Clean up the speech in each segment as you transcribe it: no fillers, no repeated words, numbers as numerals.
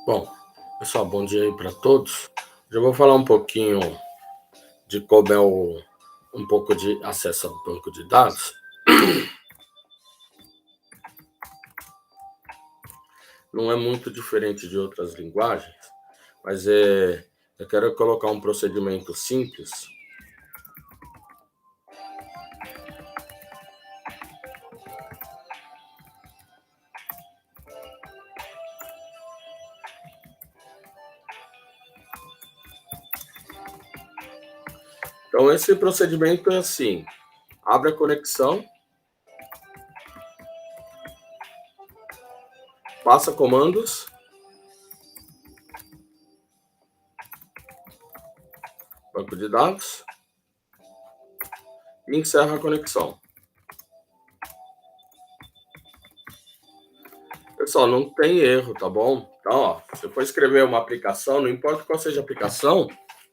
Bom, pessoal, bom dia aí para todos. Já vou falar um pouquinho de como é um pouco de acesso ao banco de dados. Não é muito diferente de outras linguagens, mas eu quero colocar um procedimento simples. Então, esse procedimento é assim: abre a conexão, passa comandos, banco de dados, e encerra a conexão. Pessoal, não tem erro, tá bom? Então, ó, se for escrever uma aplicação, não importa qual seja a aplicação,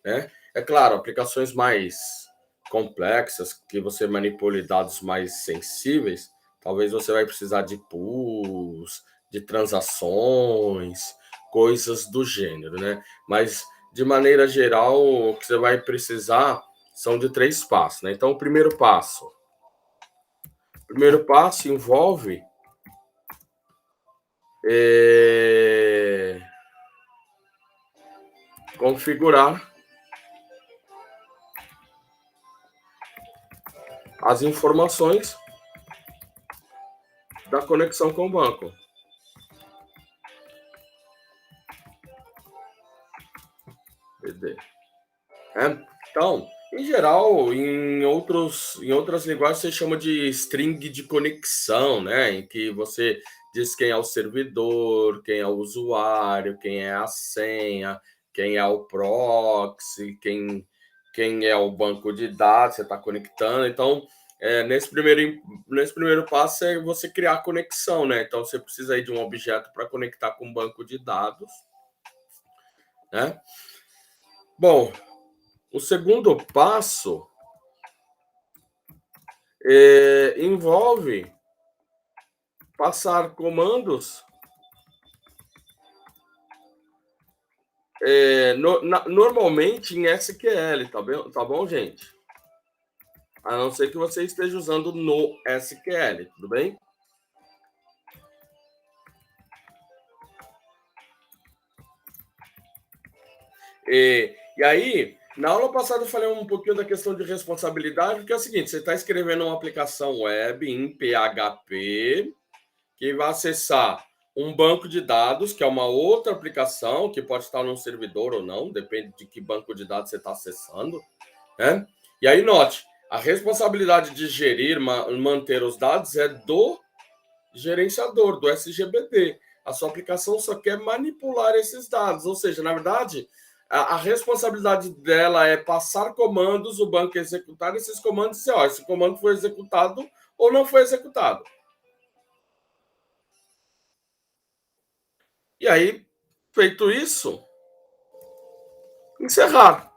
né? É claro, aplicações mais complexas, que você manipule dados mais sensíveis, talvez você vai precisar de pools, de transações, coisas do gênero, né? Mas, de maneira geral, o que você vai precisar são de 3 passos, né? Então, o primeiro passo envolve configurar as informações da conexão com o banco. Então, em geral, em outras linguagens, você chama de string de conexão, né? Em que você diz quem é o servidor, quem é o usuário, quem é a senha, quem é o proxy, quem é o banco de dados, você está conectando. Então, nesse primeiro passo é você criar a conexão, né? Então, você precisa aí de um objeto para conectar com o banco de dados, né? Bom, o segundo passo envolve passar comandos normalmente em SQL, tá bom, gente? A não ser que você esteja usando no SQL, tudo bem? E aí, na aula passada eu falei um pouquinho da questão de responsabilidade, que é o seguinte: você está escrevendo uma aplicação web em PHP que vai acessar um banco de dados, que é uma outra aplicação, que pode estar num servidor ou não, depende de que banco de dados você está acessando, né? E aí, note, a responsabilidade de gerir, manter os dados é do gerenciador, do SGBD. A sua aplicação só quer manipular esses dados, ou seja, na verdade, a responsabilidade dela é passar comandos, o banco executar esses comandos e dizer, ó, esse comando foi executado ou não foi executado. E aí, feito isso, encerrar.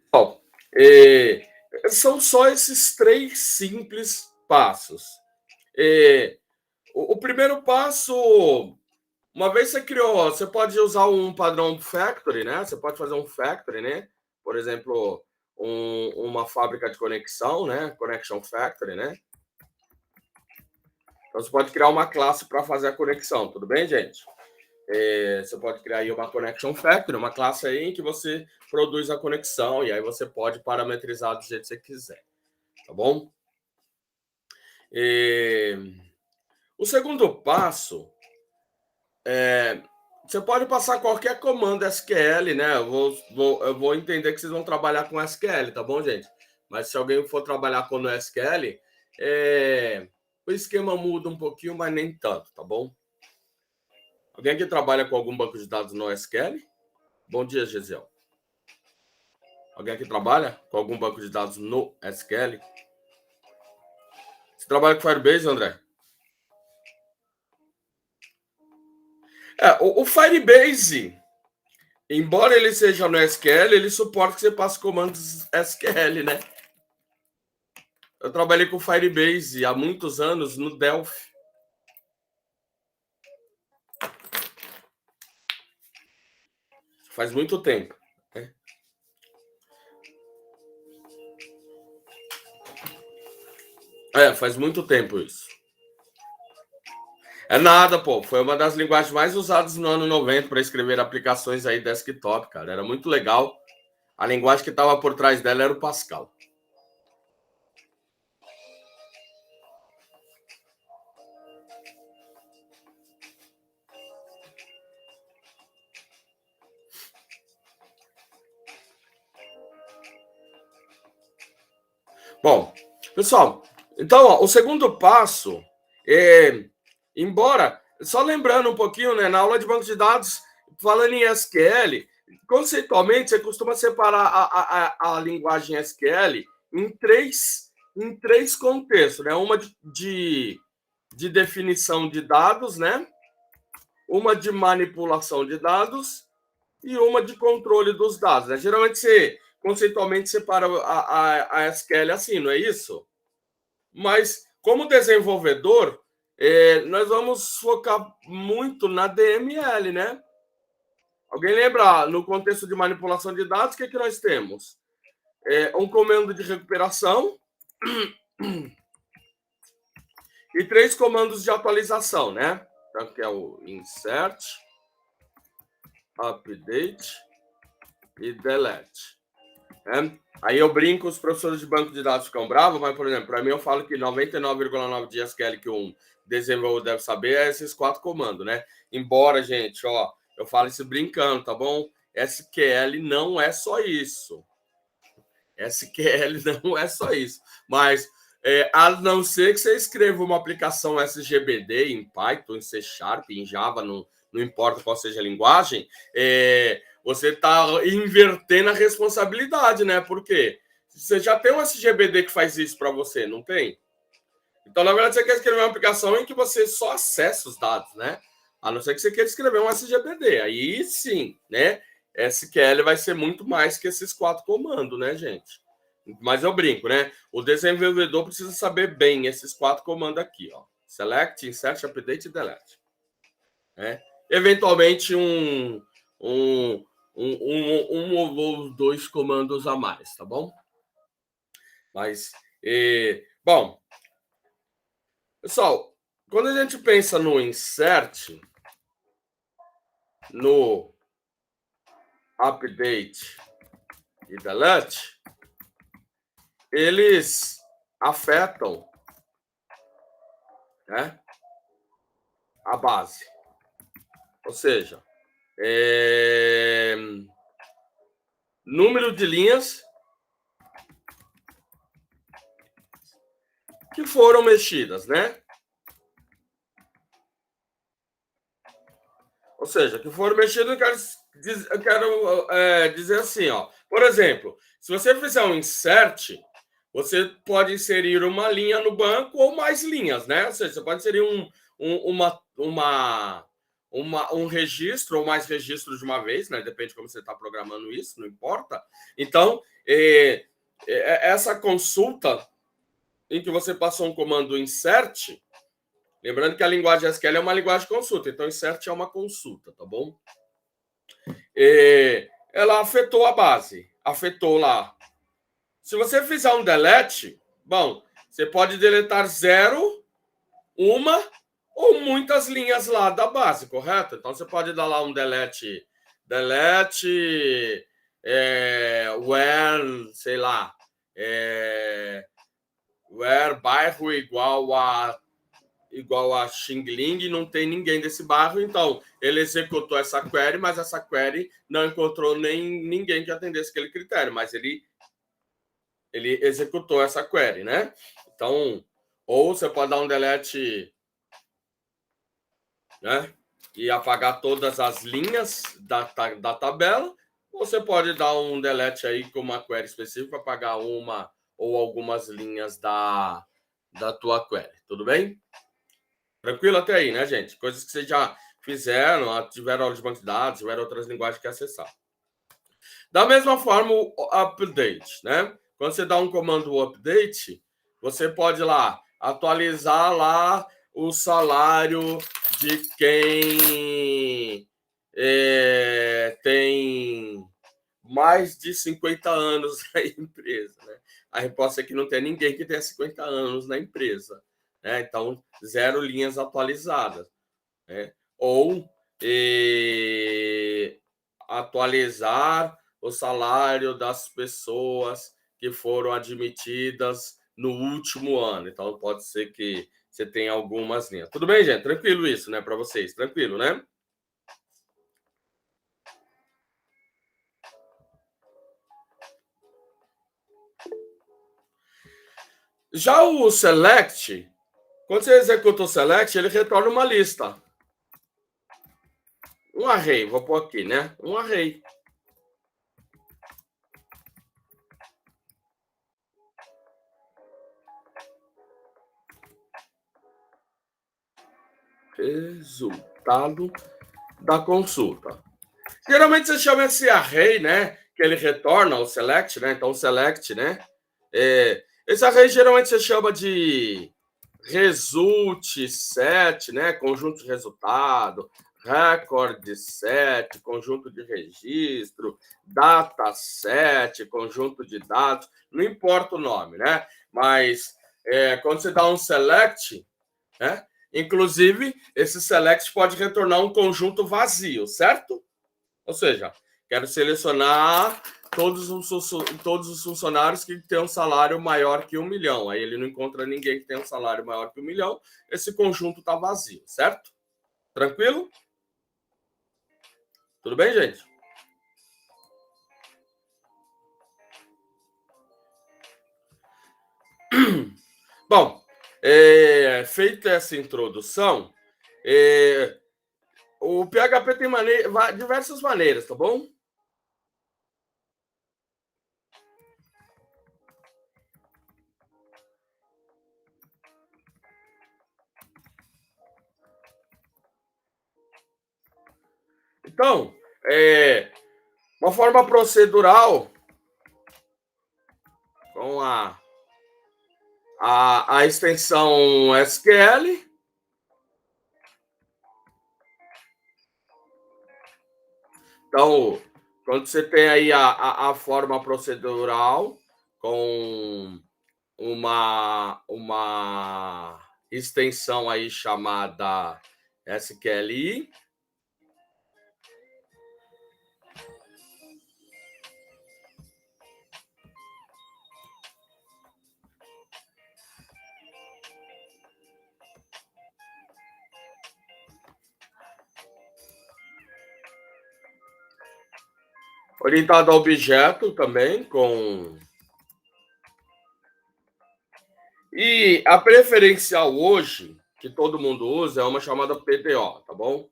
Bom, são só esses 3 simples passos. O primeiro passo, uma vez você criou, você pode usar um padrão factory, né? Você pode fazer um factory, né? Por exemplo, uma fábrica de conexão, né? Connection factory, né? Então você pode criar uma classe para fazer a conexão, tudo bem, gente? Você pode criar aí uma connection factory, uma classe aí em que você produz a conexão e aí você pode parametrizar do jeito que você quiser, tá bom? O segundo passo você pode passar qualquer comando SQL, né? Eu vou entender que vocês vão trabalhar com SQL, tá bom, gente? Mas se alguém for trabalhar com SQL, o esquema muda um pouquinho, mas nem tanto, tá bom? Alguém aqui trabalha com algum banco de dados no SQL? Bom dia, Gesiel. Alguém aqui trabalha com algum banco de dados no SQL? Você trabalha com Firebase, André? O Firebase, embora ele seja no SQL, ele suporta que você passe comandos SQL, né? Eu trabalhei com Firebase há muitos anos no Delphi. Faz muito tempo. Né? Faz muito tempo isso. É nada, pô. Foi uma das linguagens mais usadas no ano 90 para escrever aplicações aí desktop, cara. Era muito legal. A linguagem que estava por trás dela era o Pascal. Bom, pessoal, então, ó, o segundo passo embora, só lembrando um pouquinho, né, na aula de banco de dados, falando em SQL, conceitualmente você costuma separar a linguagem SQL em três contextos, né? Uma de definição de dados, né? Uma de manipulação de dados e uma de controle dos dados. Né? Geralmente você conceitualmente separa a SQL assim, não é isso? Mas como desenvolvedor, nós vamos focar muito na DML, né? Alguém lembra, no contexto de manipulação de dados, o que, que nós temos? Um comando de recuperação e 3 comandos de atualização, né? Então, que é o insert, update e delete. Né? Aí eu brinco, os professores de banco de dados ficam bravos, mas, por exemplo, para mim eu falo que 99,9% de SQL que um desenvolvedor deve saber é esses 4 comandos, né? Embora, gente, ó, eu falo isso brincando, tá bom? SQL não é só isso. SQL não é só isso. Mas, a não ser que você escreva uma aplicação SGBD em Python, em C Sharp, em Java, não importa qual seja a linguagem, você está invertendo a responsabilidade, né? Por quê? Você já tem um SGBD que faz isso para você, não tem? Então, na verdade, você quer escrever uma aplicação em que você só acessa os dados, né? A não ser que você queira escrever um SGBD. Aí sim, né? SQL vai ser muito mais que esses 4 comandos, né, gente? Mas eu brinco, né? O desenvolvedor precisa saber bem esses 4 comandos aqui, ó. Select, insert, update e delete. Né? Eventualmente um ou 2 comandos a mais, tá bom? Mas, bom, pessoal, quando a gente pensa no insert, no update e delete, eles afetam, né, a base. Ou seja, número de linhas que foram mexidas, né? Ou seja, que foram mexidas, eu quero dizer assim, ó. Por exemplo, se você fizer um insert, você pode inserir uma linha no banco ou mais linhas, né? Ou seja, você pode inserir um registro ou mais registros de uma vez, né? Depende de como você está programando isso, não importa. Então, essa consulta em que você passou um comando insert, lembrando que a linguagem SQL é uma linguagem de consulta, então insert é uma consulta, tá bom? Ela afetou a base, afetou lá. Se você fizer um delete, bom, você pode deletar 0, uma ou muitas linhas lá da base, correto? Então você pode dar lá um delete, where, sei lá, where bairro igual a Xing Ling, não tem ninguém desse bairro, então ele executou essa query, mas essa query não encontrou ninguém que atendesse aquele critério, mas ele executou essa query, né? Então, ou você pode dar um delete, né? E apagar todas as linhas da tabela, ou você pode dar um delete aí com uma query específica, apagar uma ou algumas linhas da tua query, tudo bem? Tranquilo até aí, né, gente? Coisas que você já tiveram aula de banco de dados, tiveram outras linguagens que acessar. Da mesma forma, o update, né? Quando você dá um comando update, você pode lá atualizar lá o salário de quem tem mais de 50 anos na empresa, né? A resposta é que não tem ninguém que tenha 50 anos na empresa, né? Então, 0 linhas atualizadas, né? Ou atualizar o salário das pessoas que foram admitidas no último ano. Então, pode ser que você tenha algumas linhas. Tudo bem, gente? Tranquilo isso, né? Para vocês. Tranquilo, né? Já o select, quando você executa o select, ele retorna uma lista. Um array, vou pôr aqui, né? Um array. Resultado da consulta. Geralmente você chama esse array, né? Que ele retorna o select, né? Então, o select, né? Esse array geralmente você chama de result set, né? Conjunto de resultado, record set, conjunto de registro, data set, conjunto de dados, não importa o nome, né? Mas quando você dá um select, né? Inclusive, esse select pode retornar um conjunto vazio, certo? Ou seja, quero selecionar todos os funcionários que têm um salário maior que 1 milhão. Aí ele não encontra ninguém que tem um salário maior que 1 milhão. Esse conjunto está vazio, certo? Tranquilo? Tudo bem, gente? Bom, feita essa introdução, o PHP tem diversas maneiras, tá bom? Então, uma forma procedural com a extensão SQL. Então, quando você tem aí a forma procedural com uma extensão aí chamada SQLi, orientado a objeto também, e a preferencial hoje, que todo mundo usa, é uma chamada PDO, tá bom?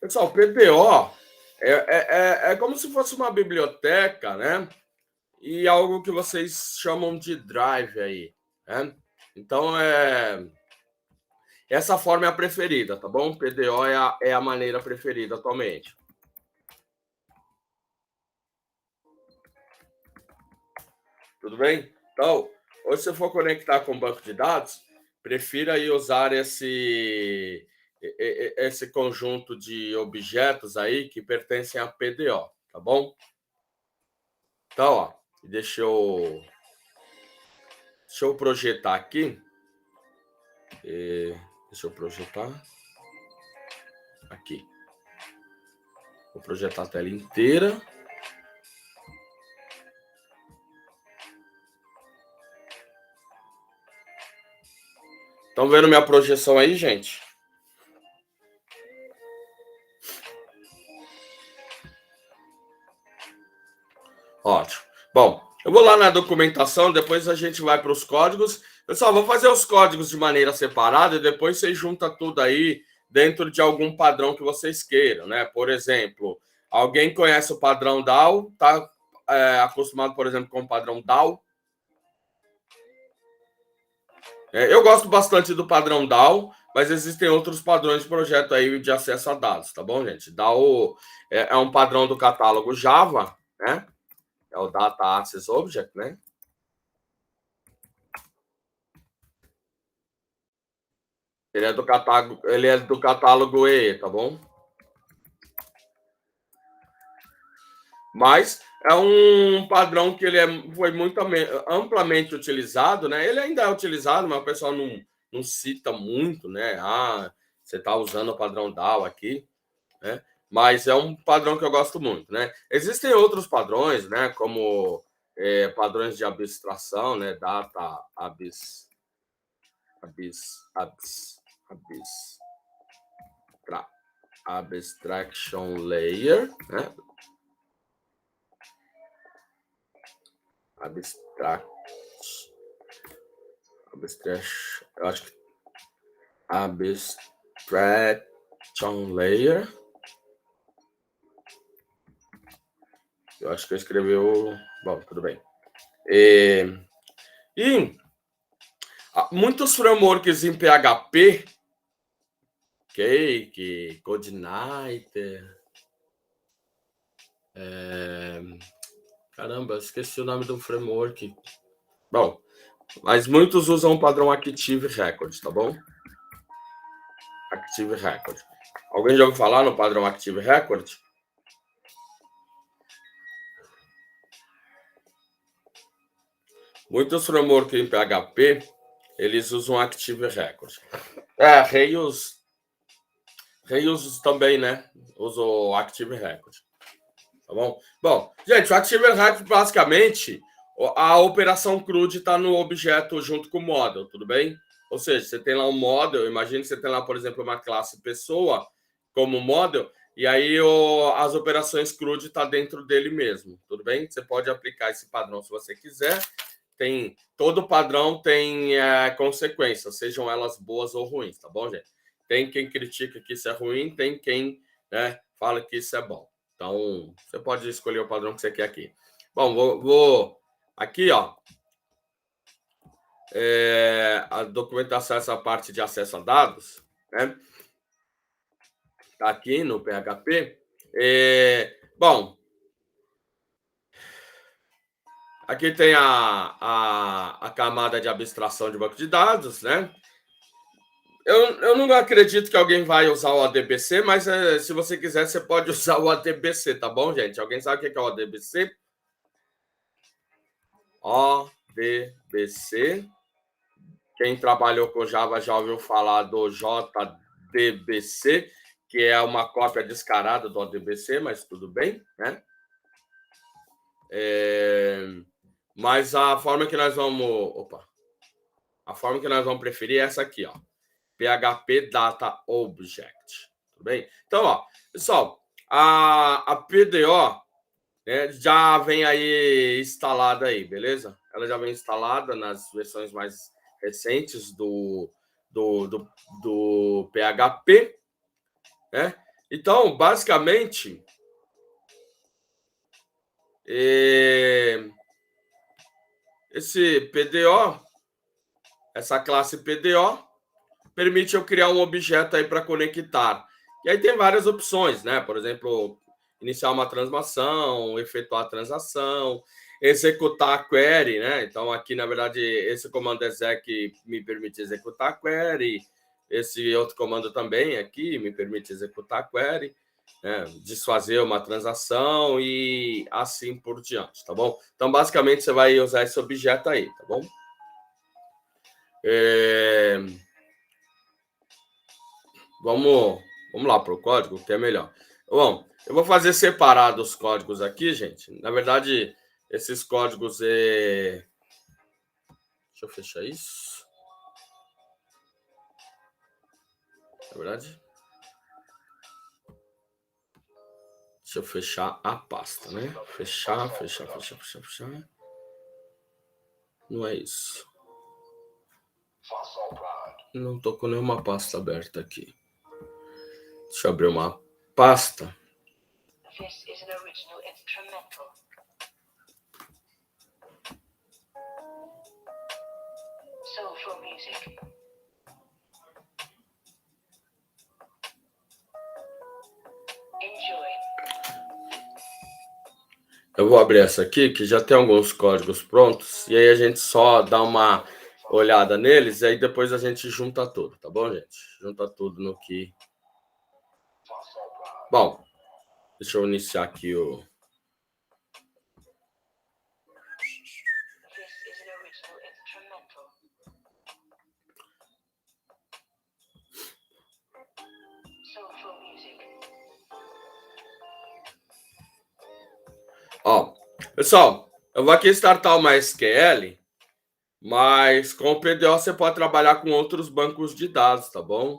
Pessoal, PDO é como se fosse uma biblioteca, né? E algo que vocês chamam de drive aí, né? Então, essa forma é a preferida, tá bom? PDO é a maneira preferida atualmente. Tudo bem? Então, hoje se você for conectar com o banco de dados, prefira aí usar esse conjunto de objetos aí que pertencem a PDO, tá bom? Então, ó, deixa eu projetar aqui. Deixa eu projetar aqui. Vou projetar a tela inteira. Estão vendo minha projeção aí, gente? Ótimo. Bom, eu vou lá na documentação, depois a gente vai para os códigos. Pessoal, vou fazer os códigos de maneira separada e depois você junta tudo aí dentro de algum padrão que vocês queiram, né? Por exemplo, alguém conhece o padrão DAO, está acostumado, por exemplo, com o padrão DAO? Eu gosto bastante do padrão DAO, mas existem outros padrões de projeto aí de acesso a dados, tá bom, gente? DAO é um padrão do catálogo Java, né? É o Data Access Object, né? Ele é do catálogo EE, tá bom? Mas é um padrão que foi muito amplamente utilizado, né? Ele ainda é utilizado, mas o pessoal não cita muito, né? Ah, você está usando o padrão DAO aqui, né? Mas é um padrão que eu gosto muito, né? Existem outros padrões, né? Como padrões de abstração, né? Data abstraction layer, né? Eu acho que abstraction layer. Eu acho que eu escrevi o... Bom, tudo bem. E muitos frameworks em PHP, Cake, CodeIgniter, caramba, esqueci o nome do framework. Bom, mas muitos usam o padrão Active Record, tá bom? Active Record. Alguém já ouviu falar no padrão Active Record? Muitos frameworks em PHP, eles usam Active Record. Rails também, né? Usa o Active Record. Tá bom? Bom, gente, o Active Record, basicamente, a operação CRUD está no objeto junto com o model, tudo bem? Ou seja, você tem lá um model, imagine que você tem lá, por exemplo, uma classe pessoa como model, e aí as operações CRUD está dentro dele mesmo, tudo bem? Você pode aplicar esse padrão se você quiser. Todo padrão tem consequências, sejam elas boas ou ruins, tá bom, gente? Tem quem critica que isso é ruim, tem quem, né, fala que isso é bom. Então, você pode escolher o padrão que você quer aqui. Bom, vou aqui, ó. A documentação, essa parte de acesso a dados, né? Tá aqui no PHP. Bom, aqui tem a camada de abstração de banco de dados, né? Eu não acredito que alguém vai usar o ADBC, mas se você quiser, você pode usar o ADBC, tá bom, gente? Alguém sabe o que é o ADBC? ODBC. Quem trabalhou com Java já ouviu falar do JDBC, que é uma cópia descarada do ODBC, mas tudo bem, né? Mas a forma que nós vamos... A forma que nós vamos preferir é essa aqui, ó. PHP Data Object. Tudo bem? Então, ó, pessoal, a PDO, né, já vem aí instalada aí, beleza? Ela já vem instalada nas versões mais recentes do PHP, né? Então, basicamente, esse PDO, essa classe PDO, permite eu criar um objeto aí para conectar. E aí tem várias opções, né? Por exemplo, iniciar uma transação, efetuar a transação, executar a query, né? Então, aqui, na verdade, esse comando exec me permite executar a query, esse outro comando também aqui me permite executar a query, né? Desfazer uma transação e assim por diante, tá bom? Então, basicamente, você vai usar esse objeto aí, tá bom? Vamos lá para o código, que é melhor. Bom, eu vou fazer separado os códigos aqui, gente. Na verdade, esses códigos Deixa eu fechar isso. Na verdade... Deixa eu fechar a pasta, né? Fechar. Não é isso. Não estou com nenhuma pasta aberta aqui. Deixa eu abrir uma pasta. This is an original instrumental. Soulful music. Enjoy. Eu vou abrir essa aqui, que já tem alguns códigos prontos, e aí a gente só dá uma olhada neles, e aí depois a gente junta tudo, tá bom, gente? Junta tudo no que... Bom, deixa eu iniciar aqui o... Ó, pessoal, eu vou aqui startar uma SQL, mas com o PDO você pode trabalhar com outros bancos de dados, tá bom?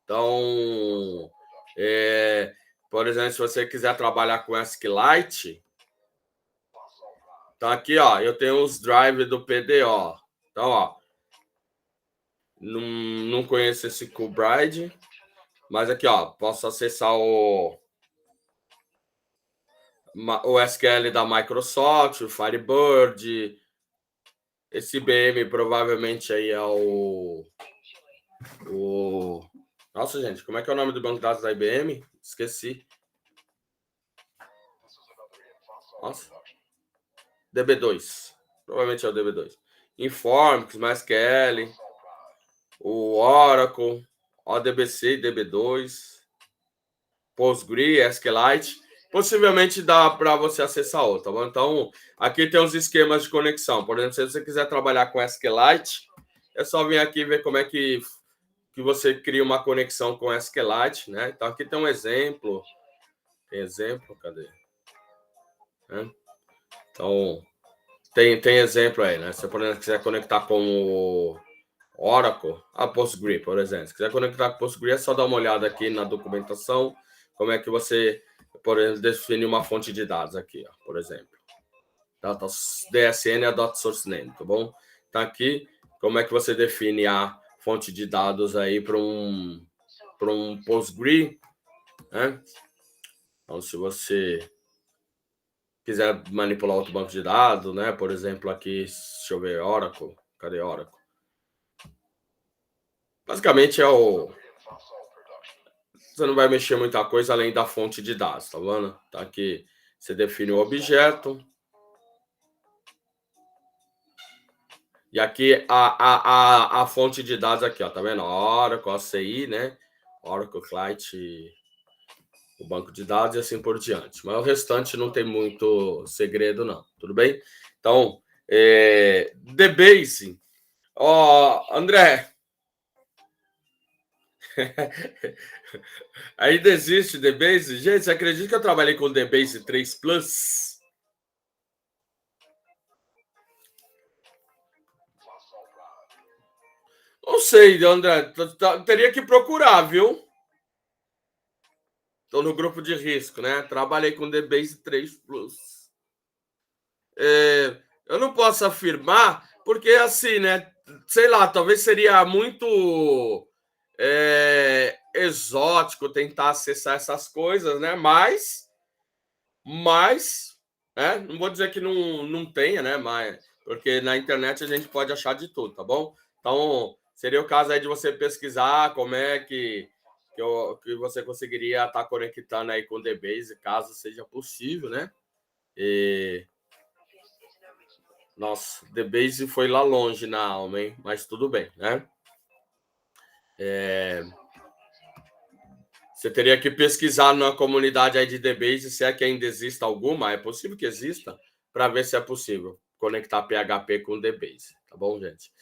Então, por exemplo, se você quiser trabalhar com SQLite, então aqui, ó, eu tenho os drives do PDO. Então, ó, não conheço esse Kubernetes, mas aqui, ó, posso acessar o SQL da Microsoft, o Firebird. Esse IBM provavelmente aí é o... Nossa, gente, como é que é o nome do banco de dados da IBM? Esqueci. Nossa. DB2. Provavelmente é o DB2. Informix, MySQL, o Oracle, ODBC e DB2, Postgre, SQLite. Possivelmente dá para você acessar outro, tá bom? Então, aqui tem os esquemas de conexão. Por exemplo, se você quiser trabalhar com SQLite, é só vir aqui ver como é que você cria uma conexão com SQLite, né? Então, aqui tem um exemplo. Tem exemplo? Cadê? Então, tem exemplo aí, né? Se, por exemplo, quiser conectar com o Oracle, a Postgre, por exemplo. Se quiser conectar com Postgre, é só dar uma olhada aqui na documentação, como é que você, por exemplo, define uma fonte de dados aqui, ó, por exemplo. Data DSN é a data source name, tá bom? Tá aqui, como é que você define a fonte de dados aí para um Postgre, né? Então, se você quiser manipular outro banco de dados, né? Por exemplo, aqui, deixa eu ver, Oracle. Cadê Oracle? Basicamente é o... Você não vai mexer muita coisa além da fonte de dados, tá vendo? Tá aqui, você define o objeto. E aqui a fonte de dados aqui, ó, tá vendo? Oracle, ACI, né? Oracle Client, o banco de dados e assim por diante. Mas o restante não tem muito segredo, não. Tudo bem? Então, DBase. Ó, André. Ainda existe DBase? Gente, você acredita que eu trabalhei com DBase 3 Plus? Não sei, André. Teria que procurar, viu? Estou no grupo de risco, né? Trabalhei com DBase 3 Plus. Eu não posso afirmar, porque assim, né? Sei lá, talvez seria muito exótico tentar acessar essas coisas, né? Mas não vou dizer que não tenha, né? Mas porque na internet a gente pode achar de tudo, tá bom? Então, seria o caso aí de você pesquisar como é que você conseguiria estar conectando aí com o DBase, caso seja possível, né? Nossa, DBase foi lá longe na alma, hein? Mas tudo bem, né? Você teria que pesquisar na comunidade aí de DBase, se é que ainda existe alguma, é possível que exista, para ver se é possível conectar PHP com DBase, tá bom, gente?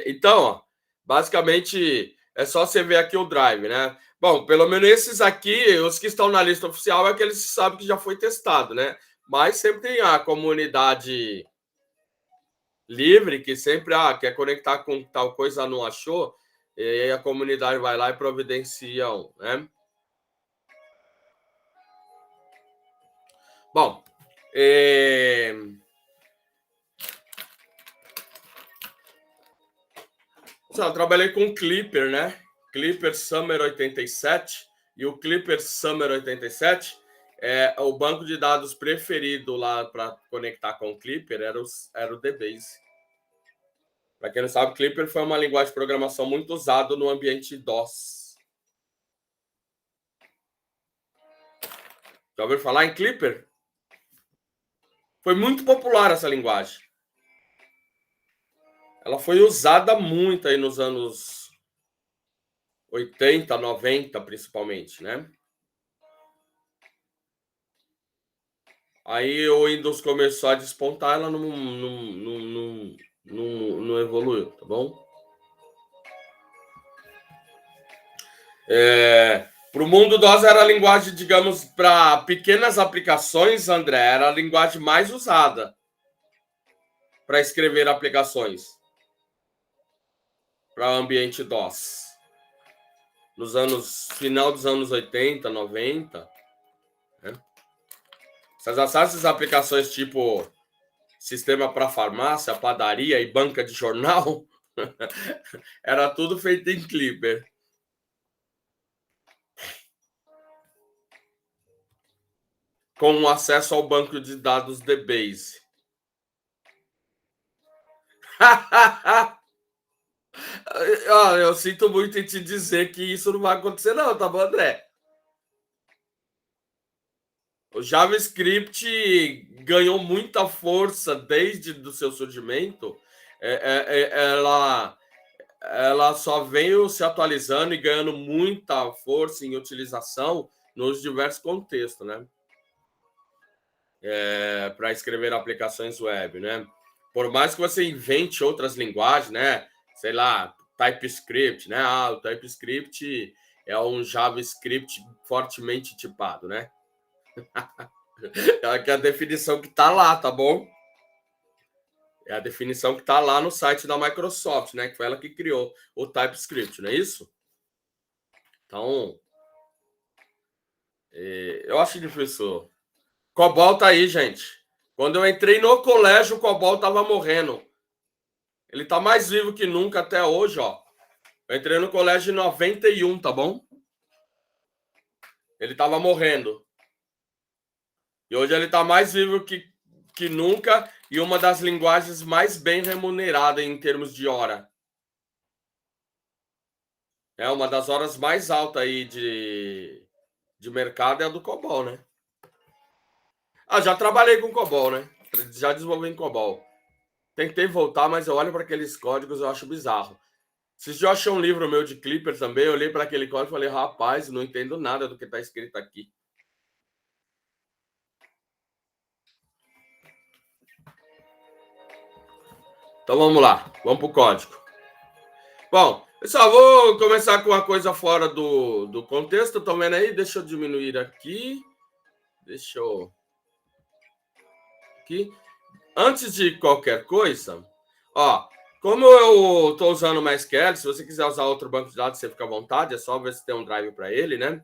Então, ó, basicamente, é só você ver aqui o drive, né? Bom, pelo menos esses aqui, os que estão na lista oficial, é que eles sabem que já foi testado, né? Mas sempre tem a comunidade livre, que sempre quer conectar com tal coisa, não achou, e aí a comunidade vai lá e providencia um, né? Bom, Eu trabalhei com Clipper, né? Clipper Summer 87. E o Clipper Summer 87 é o banco de dados preferido lá para conectar com o Clipper era o DBase. Para quem não sabe, Clipper foi uma linguagem de programação muito usada no ambiente DOS. Já ouviu falar em Clipper? Foi muito popular essa linguagem. Ela foi usada muito aí nos anos 80, 90, principalmente, né? Aí o Windows começou a despontar, ela não evoluiu, tá bom? Para o mundo DOS era a linguagem, digamos, para pequenas aplicações, André, era a linguagem mais usada para escrever aplicações para ambiente DOS. Final dos anos 80, 90. Né? Vocês já sabem essas aplicações tipo sistema para farmácia, padaria e banca de jornal? Era tudo feito em Clipper. Com acesso ao banco de dados DBase. Eu sinto muito em te dizer que isso não vai acontecer, não, tá bom, André? O JavaScript ganhou muita força desde o seu surgimento. Ela só veio se atualizando e ganhando muita força em utilização nos diversos contextos, né? Para escrever aplicações web, né? Por mais que você invente outras linguagens, né? Sei lá, TypeScript, né? O TypeScript é um JavaScript fortemente tipado, né? É a definição que tá lá, tá bom? É a definição que tá lá no site da Microsoft, né? Que foi ela que criou o TypeScript, não é isso? Então, eu acho difícil. COBOL tá aí, gente. Quando eu entrei no colégio, o COBOL tava morrendo. Ele tá mais vivo que nunca até hoje, ó. Eu entrei no colégio em 91, tá bom? Ele tava morrendo. E hoje ele tá mais vivo que nunca e uma das linguagens mais bem remuneradas em termos de hora. É uma das horas mais altas aí de mercado é a do COBOL, né? Já trabalhei com COBOL, né? Já desenvolvi em COBOL. Tentei voltar, mas eu olho para aqueles códigos e eu acho bizarro. Se eu achei um livro meu de Clipper também, eu olhei para aquele código e falei, rapaz, não entendo nada do que está escrito aqui. Então vamos lá, vamos para o código. Bom, pessoal, vou começar com uma coisa fora do contexto. Estão vendo aí? Deixa eu diminuir aqui. Deixa eu... Aqui. Antes de qualquer coisa, ó, como eu estou usando o MySQL, se você quiser usar outro banco de dados, você fica à vontade, é só ver se tem um drive para ele, né?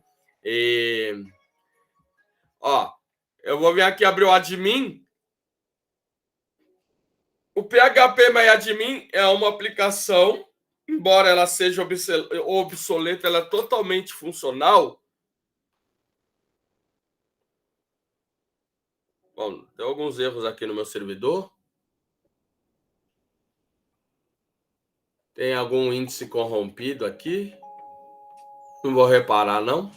Ó, eu vou vir aqui abrir o admin. O PHP é uma aplicação, embora ela seja obsoleta, ela é totalmente funcional. Bom, tem alguns erros aqui no meu servidor. Tem algum índice corrompido aqui. Não vou reparar, não.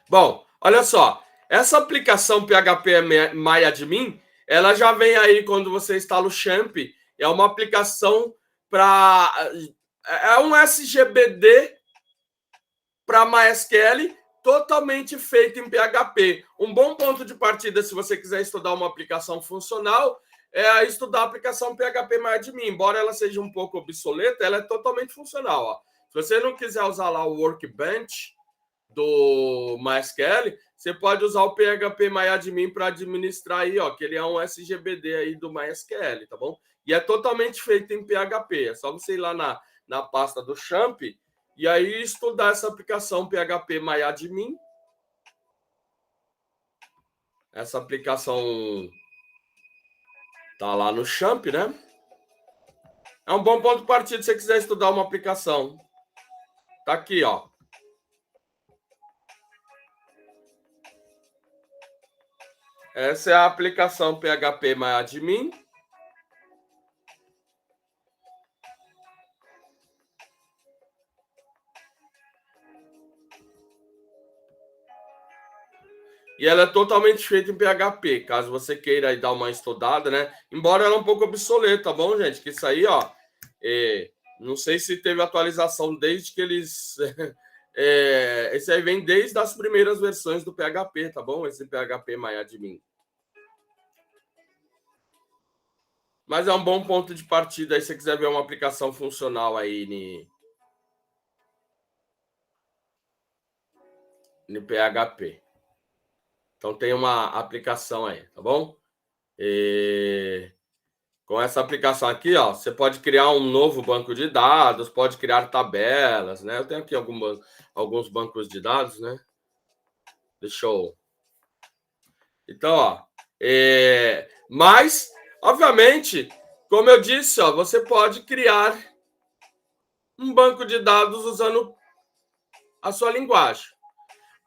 Bom, olha só. Essa aplicação PHP MyAdmin, ela já vem aí quando você instala o Champ. É uma aplicação para... É um SGBD para MySQL totalmente feito em PHP. Um bom ponto de partida, se você quiser estudar uma aplicação funcional, é estudar a aplicação PHP MyAdmin. Embora ela seja um pouco obsoleta, ela é totalmente funcional. Ó. Se você não quiser usar lá o Workbench do MySQL, você pode usar o PHP MyAdmin para administrar aí, ó, que ele é um SGBD aí do MySQL, tá bom? E é totalmente feito em PHP. É só você ir lá na pasta do Champ e aí estudar essa aplicação PHP MyAdmin. Essa aplicação tá lá no Champ, né? É um bom ponto de partida se você quiser estudar uma aplicação. Tá aqui, ó. Essa é a aplicação PHP MyAdmin. E ela é totalmente feita em PHP, caso você queira aí dar uma estudada, né? Embora ela é um pouco obsoleta, tá bom, gente? Que isso aí, ó, não sei se teve atualização desde que eles... esse aí vem desde as primeiras versões do PHP, tá bom? Esse PHP MyAdmin. Mas é um bom ponto de partida aí se você quiser ver uma aplicação funcional aí no PHP. Então tem uma aplicação aí, tá bom? Com essa aplicação aqui, ó, você pode criar um novo banco de dados, pode criar tabelas, né? Eu tenho aqui alguns bancos de dados, né? Deixa eu... Então, ó, mas, obviamente, como eu disse, ó, você pode criar um banco de dados usando a sua linguagem.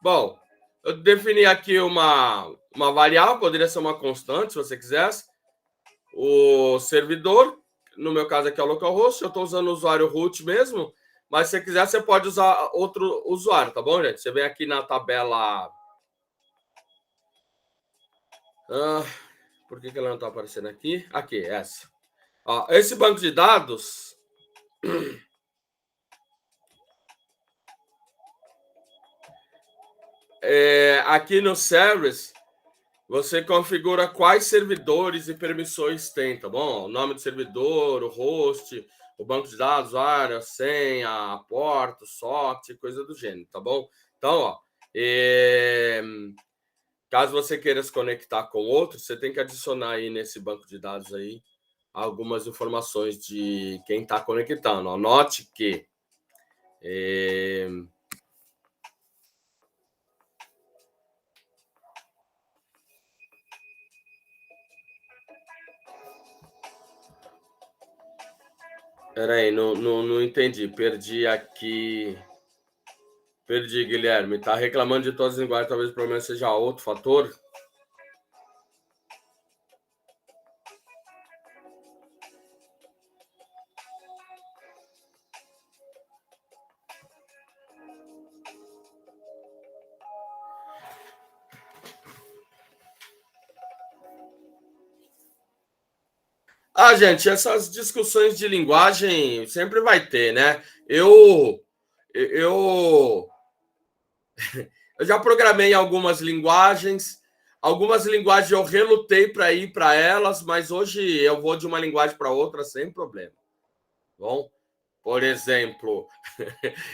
Bom, eu defini aqui uma variável, poderia ser uma constante, se você quisesse. O servidor, no meu caso aqui é o localhost, eu estou usando o usuário root mesmo, mas se você quiser, você pode usar outro usuário, tá bom, gente? Você vem aqui na tabela... por que ela não está aparecendo aqui? Aqui, essa. Ó, esse banco de dados... aqui no Service, você configura quais servidores e permissões tem, tá bom? O nome do servidor, o host, o banco de dados, a área, a senha, a porta, o socket, coisa do gênero, tá bom? Então, ó, caso você queira se conectar com outros, você tem que adicionar aí nesse banco de dados aí algumas informações de quem está conectando. Anote que peraí, não entendi. Perdi aqui. Perdi, Guilherme. Tá reclamando de todas as linguagens, talvez o problema seja outro fator. Gente, essas discussões de linguagem sempre vai ter, né? Eu já programei algumas linguagens eu relutei para ir para elas, mas hoje eu vou de uma linguagem para outra sem problema. Bom, por exemplo,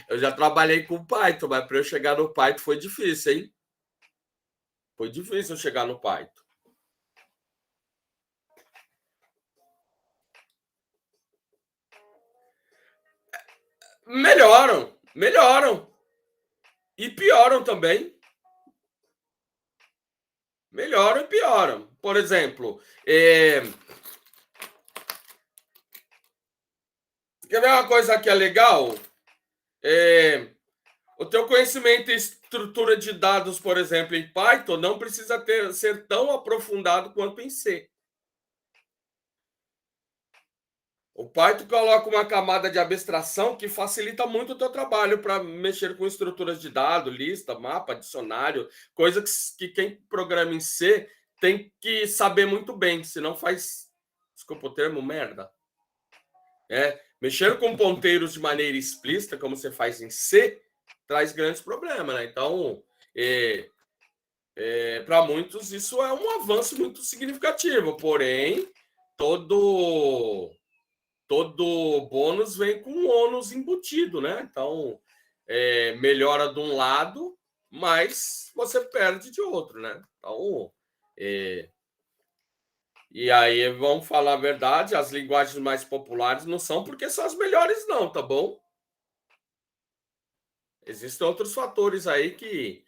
eu já trabalhei com Python, mas para eu chegar no Python foi difícil, hein? Foi difícil chegar no Python. Melhoram e pioram também. Melhoram e pioram. Por exemplo, quer ver uma coisa que é legal? O teu conhecimento em estrutura de dados, por exemplo, em Python, não precisa ser tão aprofundado quanto em C. O Python coloca uma camada de abstração que facilita muito o teu trabalho para mexer com estruturas de dados, lista, mapa, dicionário, coisa que quem programa em C tem que saber muito bem, senão faz, desculpa o termo, merda. Mexer com ponteiros de maneira explícita, como você faz em C, traz grandes problemas, né? Então, para muitos, isso é um avanço muito significativo, porém, todo bônus vem com um ônus embutido, né? Então, melhora de um lado, mas você perde de outro, né? Então, e aí, vamos falar a verdade, as linguagens mais populares não são porque são as melhores, não, tá bom? Existem outros fatores aí que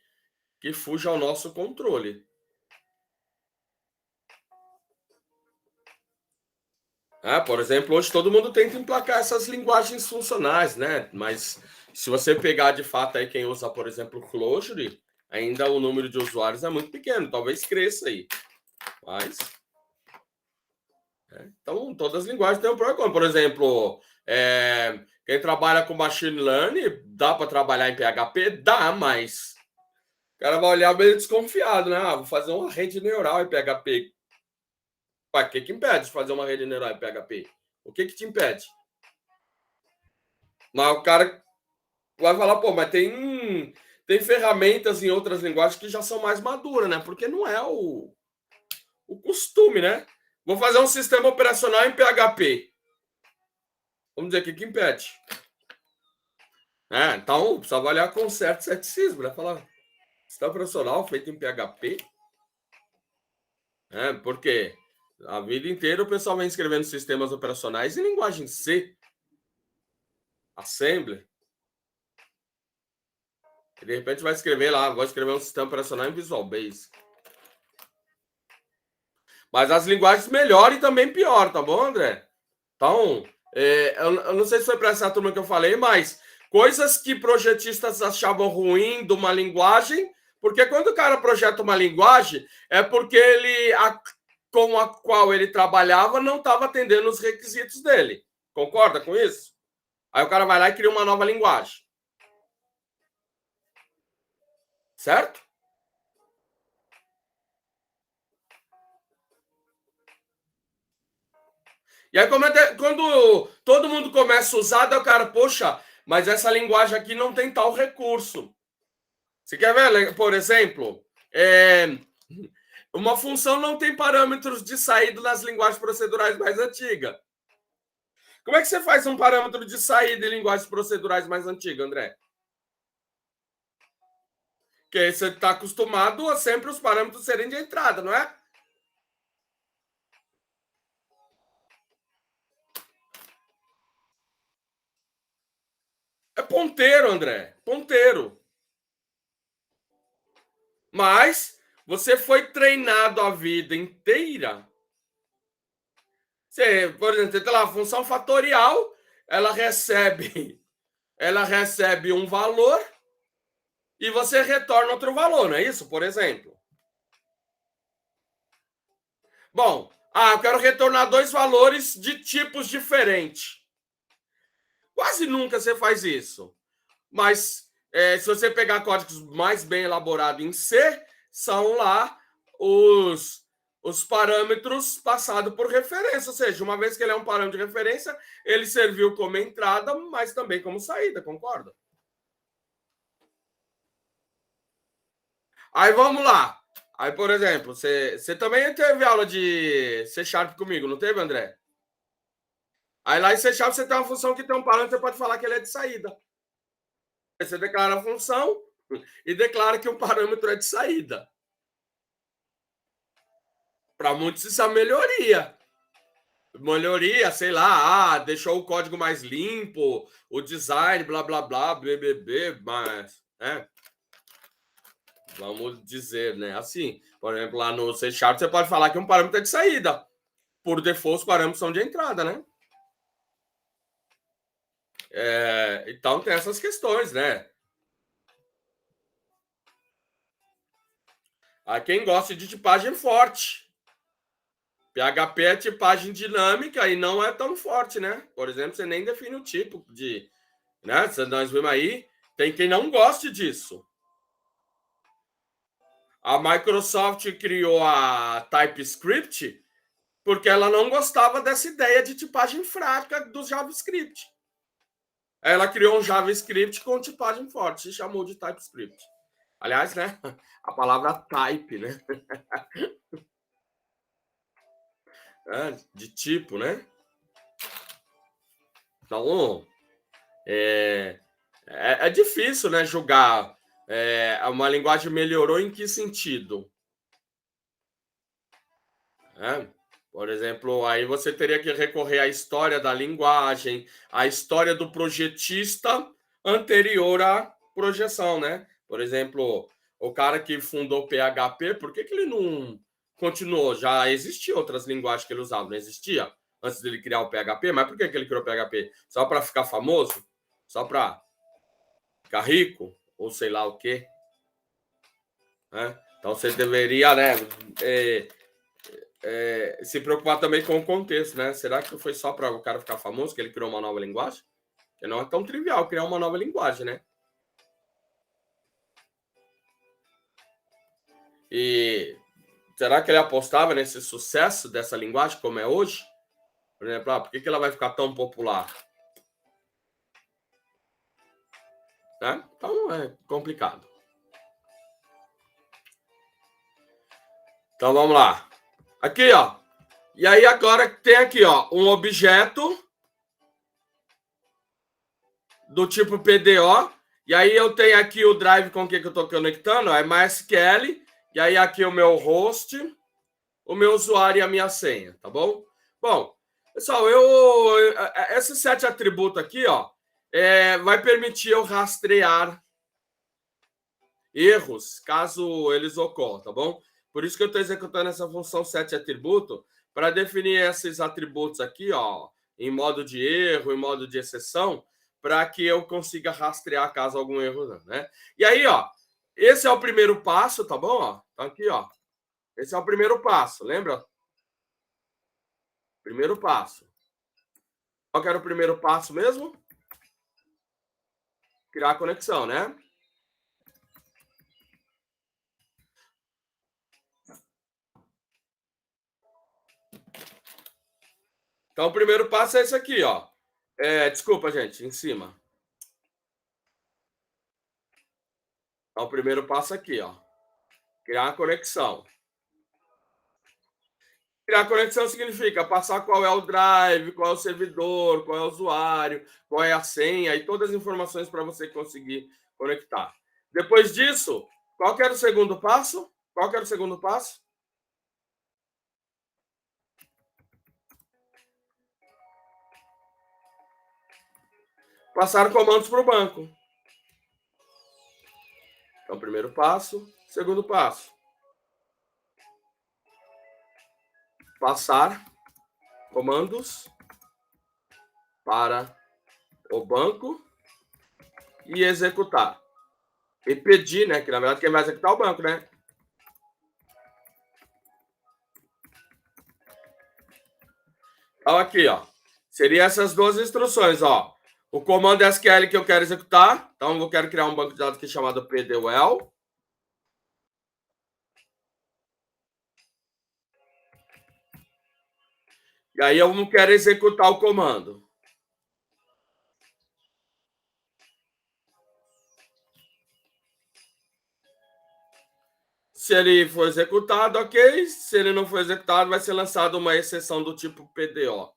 fujam ao nosso controle. Por exemplo, hoje todo mundo tenta emplacar essas linguagens funcionais, né? Mas se você pegar de fato aí quem usa, por exemplo, Clojure, ainda o número de usuários é muito pequeno, talvez cresça aí. Mas. Então, todas as linguagens têm um problema. Por exemplo, quem trabalha com machine learning, dá para trabalhar em PHP? Dá, mas o cara vai olhar meio desconfiado, né? Vou fazer uma rede neural em PHP. O que impede de fazer uma rede neural em PHP? O que te impede? Mas o cara vai falar, pô, mas tem ferramentas em outras linguagens que já são mais maduras, né? Porque não é o costume, né? Vou fazer um sistema operacional em PHP. Vamos dizer, o que impede? Então, precisa avaliar com certo ceticismo, né? Falar, sistema operacional feito em PHP? Porque a vida inteira o pessoal vem escrevendo sistemas operacionais em linguagem C, Assembler. E de repente vai escrever lá, vou escrever um sistema operacional em Visual Basic. Mas as linguagens melhoram e também pioram, tá bom, André? Então, eu não sei se foi para essa turma que eu falei, mas coisas que projetistas achavam ruim de uma linguagem, porque quando o cara projeta uma linguagem, é porque com a qual ele trabalhava não estava atendendo os requisitos dele. Concorda com isso? Aí o cara vai lá e cria uma nova linguagem. Certo? E aí, quando todo mundo começa a usar, daí o cara, poxa, mas essa linguagem aqui não tem tal recurso. Você quer ver, por exemplo, uma função não tem parâmetros de saída nas linguagens procedurais mais antigas. Como é que você faz um parâmetro de saída em linguagens procedurais mais antigas, André? Porque você está acostumado a sempre os parâmetros serem de entrada, não é? É ponteiro, André. Ponteiro. Mas você foi treinado a vida inteira. Você, por exemplo, tem lá a função fatorial, ela recebe um valor e você retorna outro valor, não é isso? Por exemplo. Bom, eu quero retornar dois valores de tipos diferentes. Quase nunca você faz isso. Mas se você pegar códigos mais bem elaborados em C, são lá os parâmetros passados por referência. Ou seja, uma vez que ele é um parâmetro de referência, ele serviu como entrada, mas também como saída, concorda? Aí vamos lá. Aí, por exemplo, você também teve aula de C Sharp comigo, não teve, André? Aí lá em C Sharp você tem uma função que tem um parâmetro, você pode falar que ele é de saída. Você declara a função e declara que o parâmetro é de saída. Para muitos isso é melhoria. Melhoria, sei lá, deixou o código mais limpo, o design, blá, blá, blá, BBB, mas, vamos dizer, né? Assim, por exemplo, lá no C Sharp você pode falar que um parâmetro é de saída. Por default, os parâmetros são de entrada, né? Então tem essas questões, né? Há quem gosta de tipagem forte. PHP é tipagem dinâmica e não é tão forte, né? Por exemplo, você nem define o tipo de. Né? Nós vimos aí, tem quem não goste disso. A Microsoft criou a TypeScript porque ela não gostava dessa ideia de tipagem fraca do JavaScript. Ela criou um JavaScript com tipagem forte e chamou de TypeScript. Aliás, né? A palavra type, né? De tipo, né? Então, é difícil, né? Julgar uma linguagem melhorou em que sentido? Por exemplo, aí você teria que recorrer à história da linguagem, à história do projetista anterior à projeção, né? Por exemplo, o cara que fundou o PHP, por que ele não continuou? Já existiam outras linguagens que ele usava, não existia? antes dele criar o PHP. Mas por que ele criou o PHP? Só para ficar famoso? Só para ficar rico? Ou sei lá o quê? Né? Então você deveria, né, se preocupar também com o contexto, né? Será que foi só para o cara ficar famoso que ele criou uma nova linguagem? Porque não é tão trivial criar uma nova linguagem, né? E será que ele apostava nesse sucesso dessa linguagem como é hoje? Por exemplo, por que ela vai ficar tão popular? Né? Então é complicado. Então vamos lá. Aqui, ó. E aí agora tem aqui, ó, um objeto do tipo PDO. E aí eu tenho aqui o drive com que eu estou conectando, é MySQL. E aí aqui o meu host, o meu usuário e a minha senha, tá bom? Bom, pessoal, esses 7 atributos aqui, ó, vai permitir eu rastrear erros caso eles ocorram, tá bom? Por isso que eu estou executando essa função set atributo para definir esses atributos aqui, ó, em modo de erro, em modo de exceção, para que eu consiga rastrear caso algum erro não, né? E aí, ó, esse é o primeiro passo, tá bom? Ó, tá aqui, ó. Esse é o primeiro passo, lembra? Primeiro passo. Qual que era o primeiro passo mesmo? Criar a conexão, né? Então, o primeiro passo é esse aqui, ó. Desculpa, gente, em cima. Então, o primeiro passo aqui, ó. Criar a conexão. Criar conexão significa passar qual é o drive, qual é o servidor, qual é o usuário, qual é a senha e todas as informações para você conseguir conectar. Depois disso, qual que era o segundo passo? Qual que era o segundo passo? Passar comandos para o banco. Então, primeiro passo, segundo passo. Passar comandos para o banco e executar. E pedir, né? Que na verdade quem vai executar é o banco, né? Então, aqui, ó. Seria essas duas instruções, ó. O comando SQL que eu quero executar. Então, eu quero criar um banco de dados aqui chamado pdwell. E aí eu não quero executar o comando. Se ele for executado, ok. Se ele não for executado, vai ser lançada uma exceção do tipo PDO.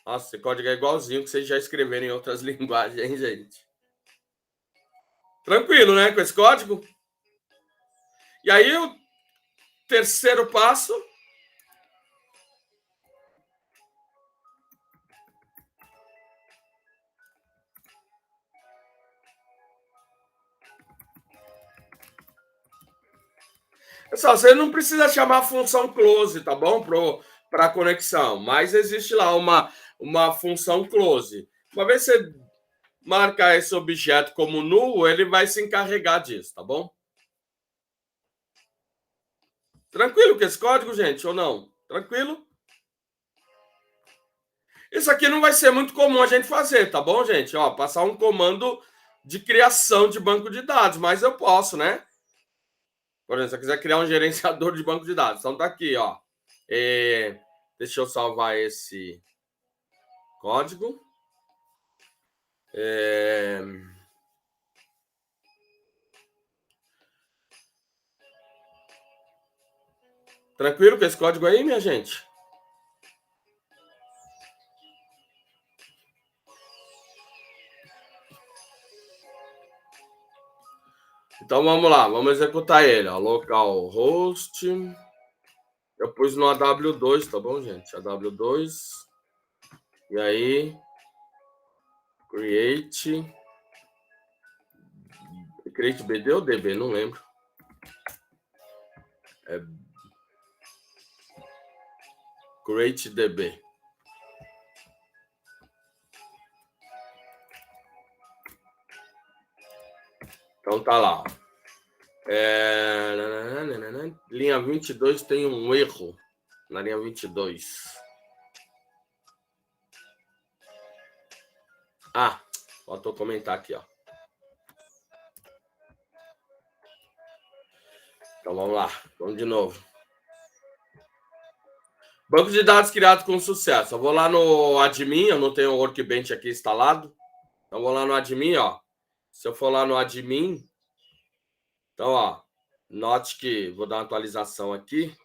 Nossa, esse código é igualzinho que vocês já escreveram em outras linguagens, hein, gente? Tranquilo, né, com esse código? E aí, o terceiro passo... Pessoal, você não precisa chamar a função close, tá bom? Para conexão, mas existe lá uma função close. Uma vez você marcar esse objeto como null, ele vai se encarregar disso, tá bom? Tranquilo com esse código, gente, ou não? Tranquilo? Isso aqui não vai ser muito comum a gente fazer, tá bom, gente? Ó, passar um comando de criação de banco de dados, mas eu posso, né? Por exemplo, se eu quiser criar um gerenciador de banco de dados, então tá aqui, ó. Deixa eu salvar esse código. Tranquilo com esse código aí, minha gente? Então vamos lá, vamos executar ele. Ó. Localhost. Eu pus no AW2, tá bom, gente? AW2. E aí. Create BD ou DB? Não lembro. CreateDB. Então tá lá. Linha 22 tem um erro. Na linha 22. Faltou comentar aqui, ó. Então vamos lá. Vamos de novo. Banco de dados criado com sucesso. Eu vou lá no admin, eu não tenho o Workbench aqui instalado. Então vou lá no admin, ó. Se eu for lá no admin, então, ó, note que vou dar uma atualização aqui.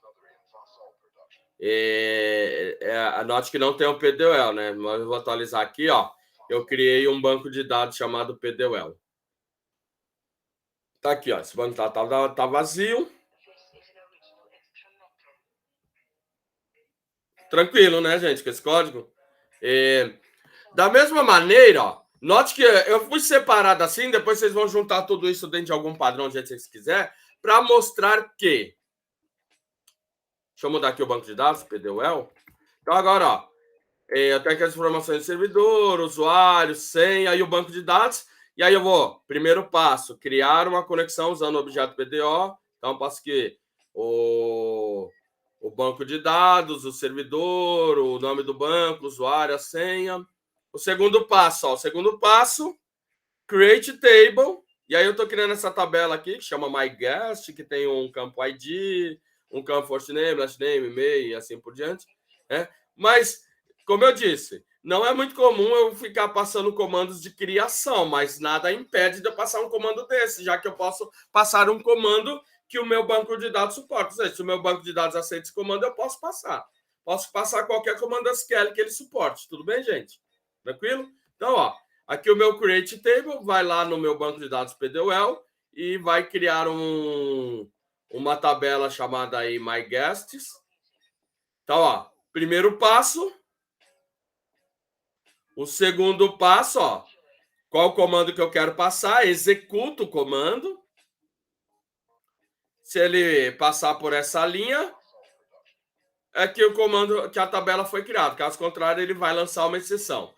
Note que não tem o PDWell, né? Mas eu vou atualizar aqui, ó. Eu criei um banco de dados chamado PDWell. Tá aqui, ó. Esse banco tá vazio. Tranquilo, né, gente, com esse código? Da mesma maneira, ó, note que eu fui separado assim, depois vocês vão juntar tudo isso dentro de algum padrão, do jeito que vocês quiserem, para mostrar que... Deixa eu mudar aqui o banco de dados, PDWell. Então, agora, ó, eu tenho aqui as informações do servidor, usuário, senha e o banco de dados. E aí eu vou, primeiro passo, criar uma conexão usando o objeto PDO. Então, eu passo aqui o banco de dados, o servidor, o nome do banco, o usuário, a senha. O segundo passo, create table. E aí eu estou criando essa tabela aqui, que chama MyGuest, que tem um campo ID, um campo first name, last name, e-mail e assim por diante. Mas, como eu disse, não é muito comum eu ficar passando comandos de criação, mas nada impede de eu passar um comando desse, já que eu posso passar um comando que o meu banco de dados suporta. Ou seja, se o meu banco de dados aceita esse comando, eu posso passar. Posso passar qualquer comando SQL que ele suporte. Tudo bem, gente? Tranquilo? Então, ó, aqui o meu create table vai lá no meu banco de dados PDWell e vai criar uma tabela chamada aí MyGuests. Então, ó, primeiro passo. O segundo passo, ó, qual o comando que eu quero passar? Executo o comando. Se ele passar por essa linha, é que o comando, que a tabela foi criada. Caso contrário, ele vai lançar uma exceção.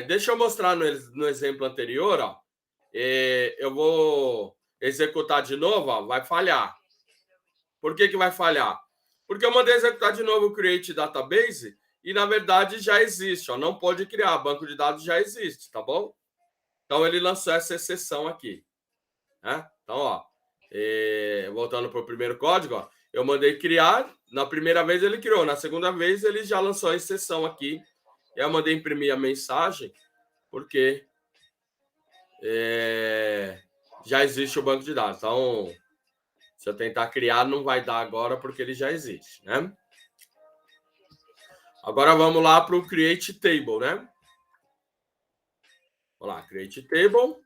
Deixa eu mostrar no exemplo anterior, ó. Eu vou executar de novo, ó, vai falhar. Por que vai falhar? Porque eu mandei executar de novo o create database e, na verdade, já existe. Ó, não pode criar, banco de dados já existe, tá bom? Então, ele lançou essa exceção aqui. Né? Então, ó, voltando para o primeiro código, ó, eu mandei criar. Na primeira vez ele criou, na segunda vez ele já lançou a exceção aqui. E aí eu mandei imprimir a mensagem, porque já existe o banco de dados. Então, se eu tentar criar, não vai dar agora, porque ele já existe, né? Agora vamos lá para o Create Table, né? Vamos lá, Create Table.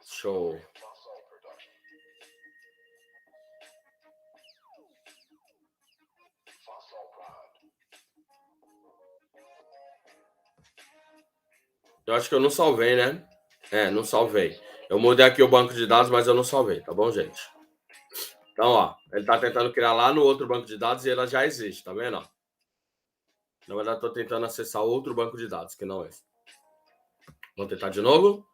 Show. Eu acho que eu não salvei, né? Não salvei. Eu mudei aqui o banco de dados, mas eu não salvei, tá bom, gente? Então, ó, ele tá tentando criar lá no outro banco de dados e ela já existe, tá vendo? Na verdade, estou tentando acessar outro banco de dados, que não é esse. Vamos tentar de novo.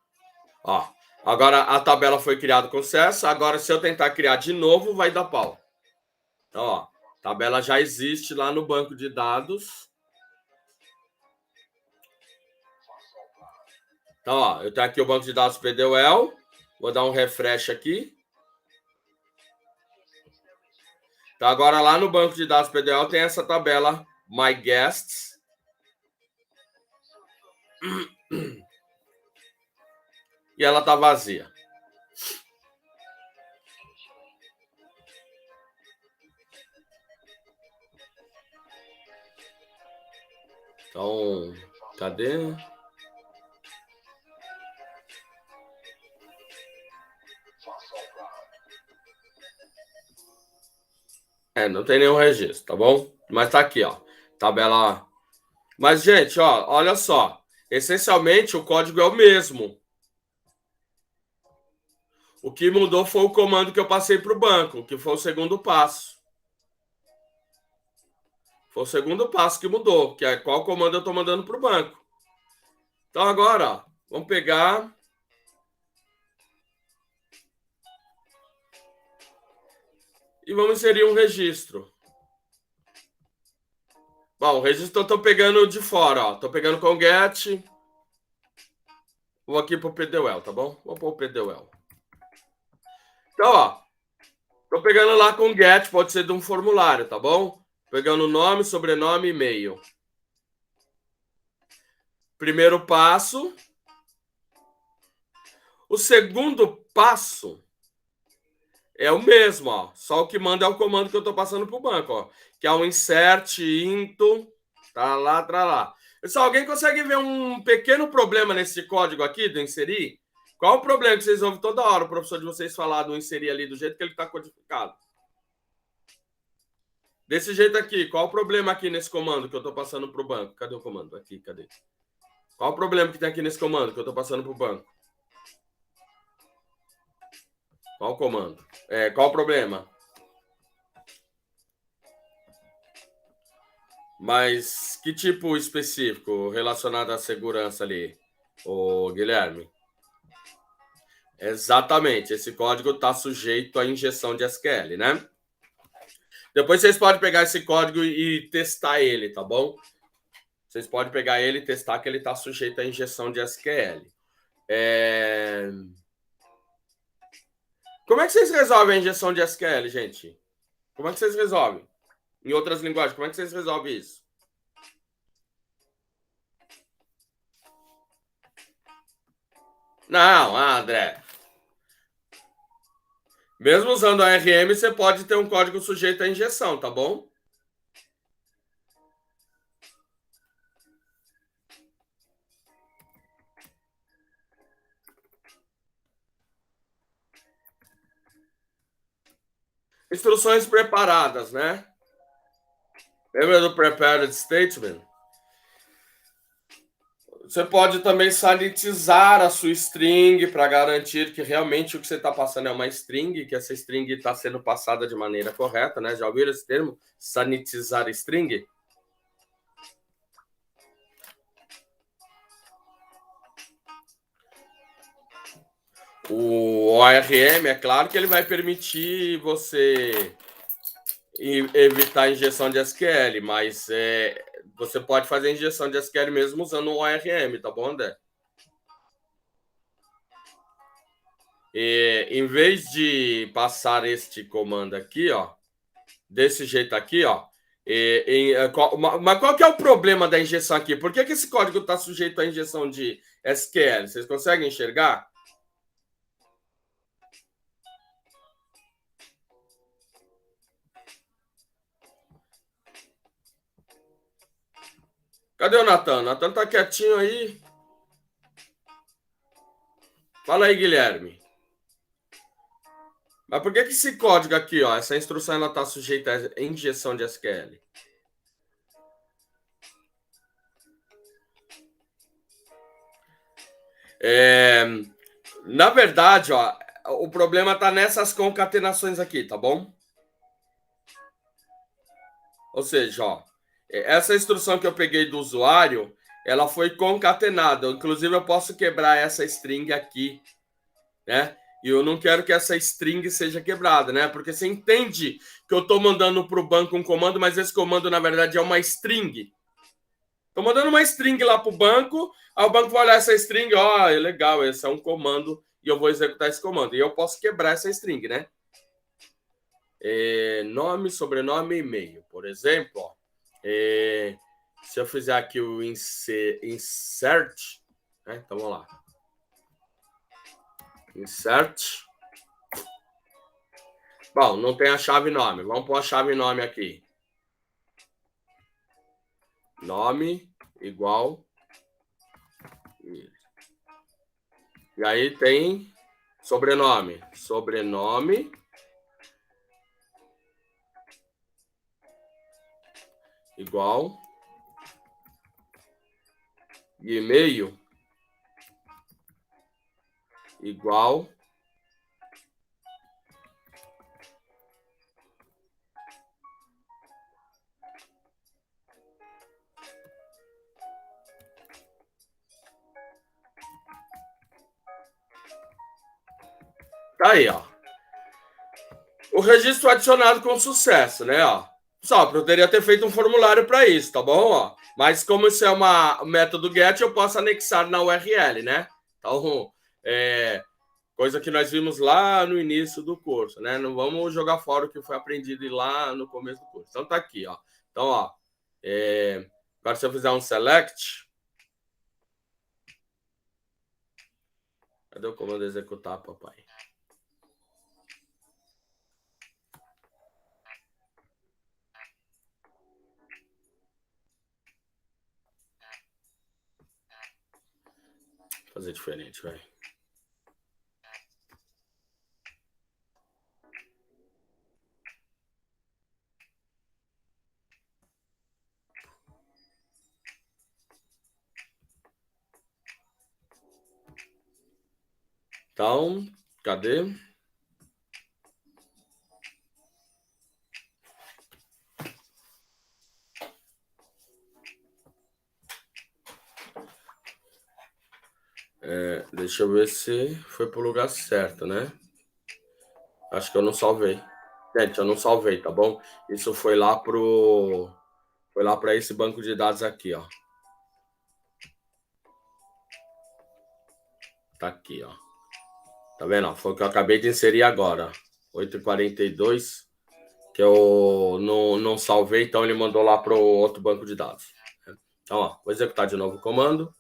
Ó, agora a tabela foi criada com sucesso. Agora, se eu tentar criar de novo, vai dar pau. Então, ó, a tabela já existe lá no banco de dados. Então, ó, eu tenho aqui o banco de dados PDWell. Vou dar um refresh aqui. Então, agora lá no banco de dados PDWell tem essa tabela MyGuests. E ela tá vazia. Então, cadê? Não tem nenhum registro, tá bom? Mas tá aqui, ó. Tabela Mas, gente, ó, olha só. Essencialmente, o código é o mesmo. O que mudou foi o comando que eu passei para o banco, que foi o segundo passo. Foi o segundo passo que mudou, que é qual comando eu estou mandando para o banco. Então, agora, ó, vamos pegar... E vamos inserir um registro. Bom, o registro eu estou pegando de fora, ó. Estou pegando com get. Vou aqui para o PDWell, tá bom? Vou pôr o PDWell. Então, ó. Estou pegando lá com get, pode ser de um formulário, tá bom? Pegando nome, sobrenome e e-mail. Primeiro passo. O segundo passo é o mesmo, ó. Só o que manda é o comando que eu estou passando para o banco, ó. Que é o insert into, tá lá. Pessoal, alguém consegue ver um pequeno problema nesse código aqui do inserir? Qual o problema que vocês ouvem toda hora o professor de vocês falar do inserir ali do jeito que ele está codificado? Desse jeito aqui, qual o problema aqui nesse comando que eu estou passando para o banco? Cadê o comando? Aqui, cadê? Qual o problema que tem aqui nesse comando que eu estou passando para o banco? Qual o comando? Qual o problema? Mas que tipo específico relacionado à segurança ali, o Guilherme? Exatamente, esse código está sujeito à injeção de SQL, né? Depois vocês podem pegar esse código e testar ele, tá bom? Vocês podem pegar ele e testar que ele está sujeito à injeção de SQL. Como é que vocês resolvem a injeção de SQL, gente? Como é que vocês resolvem? Em outras linguagens, como é que vocês resolvem isso? Não, André. Mesmo usando a ARM, você pode ter um código sujeito à injeção, tá bom? Instruções preparadas, né? Lembra do prepared statement? Você pode também sanitizar a sua string para garantir que realmente o que você está passando é uma string, que essa string está sendo passada de maneira correta, né? Já ouviram esse termo? Sanitizar string? O ORM, é claro que ele vai permitir você evitar a injeção de SQL, mas você pode fazer a injeção de SQL mesmo usando o ORM, tá bom, André? Em vez de passar este comando aqui, ó, desse jeito aqui, ó, mas qual que é o problema da injeção aqui? Por que esse código está sujeito à injeção de SQL? Vocês conseguem enxergar? Cadê o Natan? O Natan tá quietinho aí. Fala aí, Guilherme. Mas por que esse código aqui, ó, essa instrução, ela está sujeita à injeção de SQL? Na verdade, ó, o problema está nessas concatenações aqui, tá bom? Ou seja, ó, essa instrução que eu peguei do usuário, ela foi concatenada. Inclusive, eu posso quebrar essa string aqui, né? E eu não quero que essa string seja quebrada, né? Porque você entende que eu estou mandando para o banco um comando, mas esse comando, na verdade, é uma string. Estou mandando uma string lá para o banco, aí o banco vai olhar essa string, ó, é legal, esse é um comando, e eu vou executar esse comando. E eu posso quebrar essa string, né? Nome, sobrenome e e-mail. Por exemplo, ó, se eu fizer aqui o insert, né? Então vamos lá. Insert. Bom, não tem a chave nome. Vamos pôr a chave nome aqui. Nome igual. E aí tem sobrenome. Sobrenome igual e meio igual tá aí, ó. O registro adicionado com sucesso, né, ó. Só, eu poderia ter feito um formulário para isso, tá bom, ó? Mas como isso é um método GET, eu posso anexar na URL, né? Então, coisa que nós vimos lá no início do curso, né? Não vamos jogar fora o que foi aprendido lá no começo do curso. Então, tá aqui, ó. Então, ó, agora se eu fizer um select, cadê o comando executar, papai? Vou fazer diferente, vai. Então, cadê? Deixa eu ver se foi pro lugar certo, né? Acho que eu não salvei. Gente, eu não salvei, tá bom? Isso foi lá para esse banco de dados aqui, ó. Tá aqui, ó. Tá vendo? Foi o que eu acabei de inserir agora. 8h42, que eu não salvei, então ele mandou lá pro outro banco de dados. Então, ó, vou executar de novo o comando.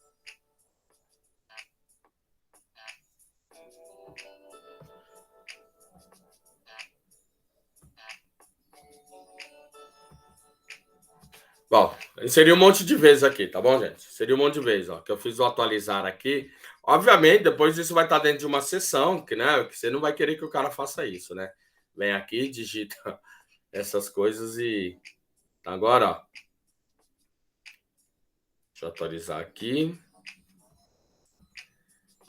Bom, inseri um monte de vezes aqui, tá bom, gente? Inseri um monte de vezes, ó, que eu fiz o atualizar aqui. Obviamente, depois isso vai estar dentro de uma sessão, que, né, que você não vai querer que o cara faça isso, né? Vem aqui, digita essas coisas e... Agora, ó, deixa eu atualizar aqui.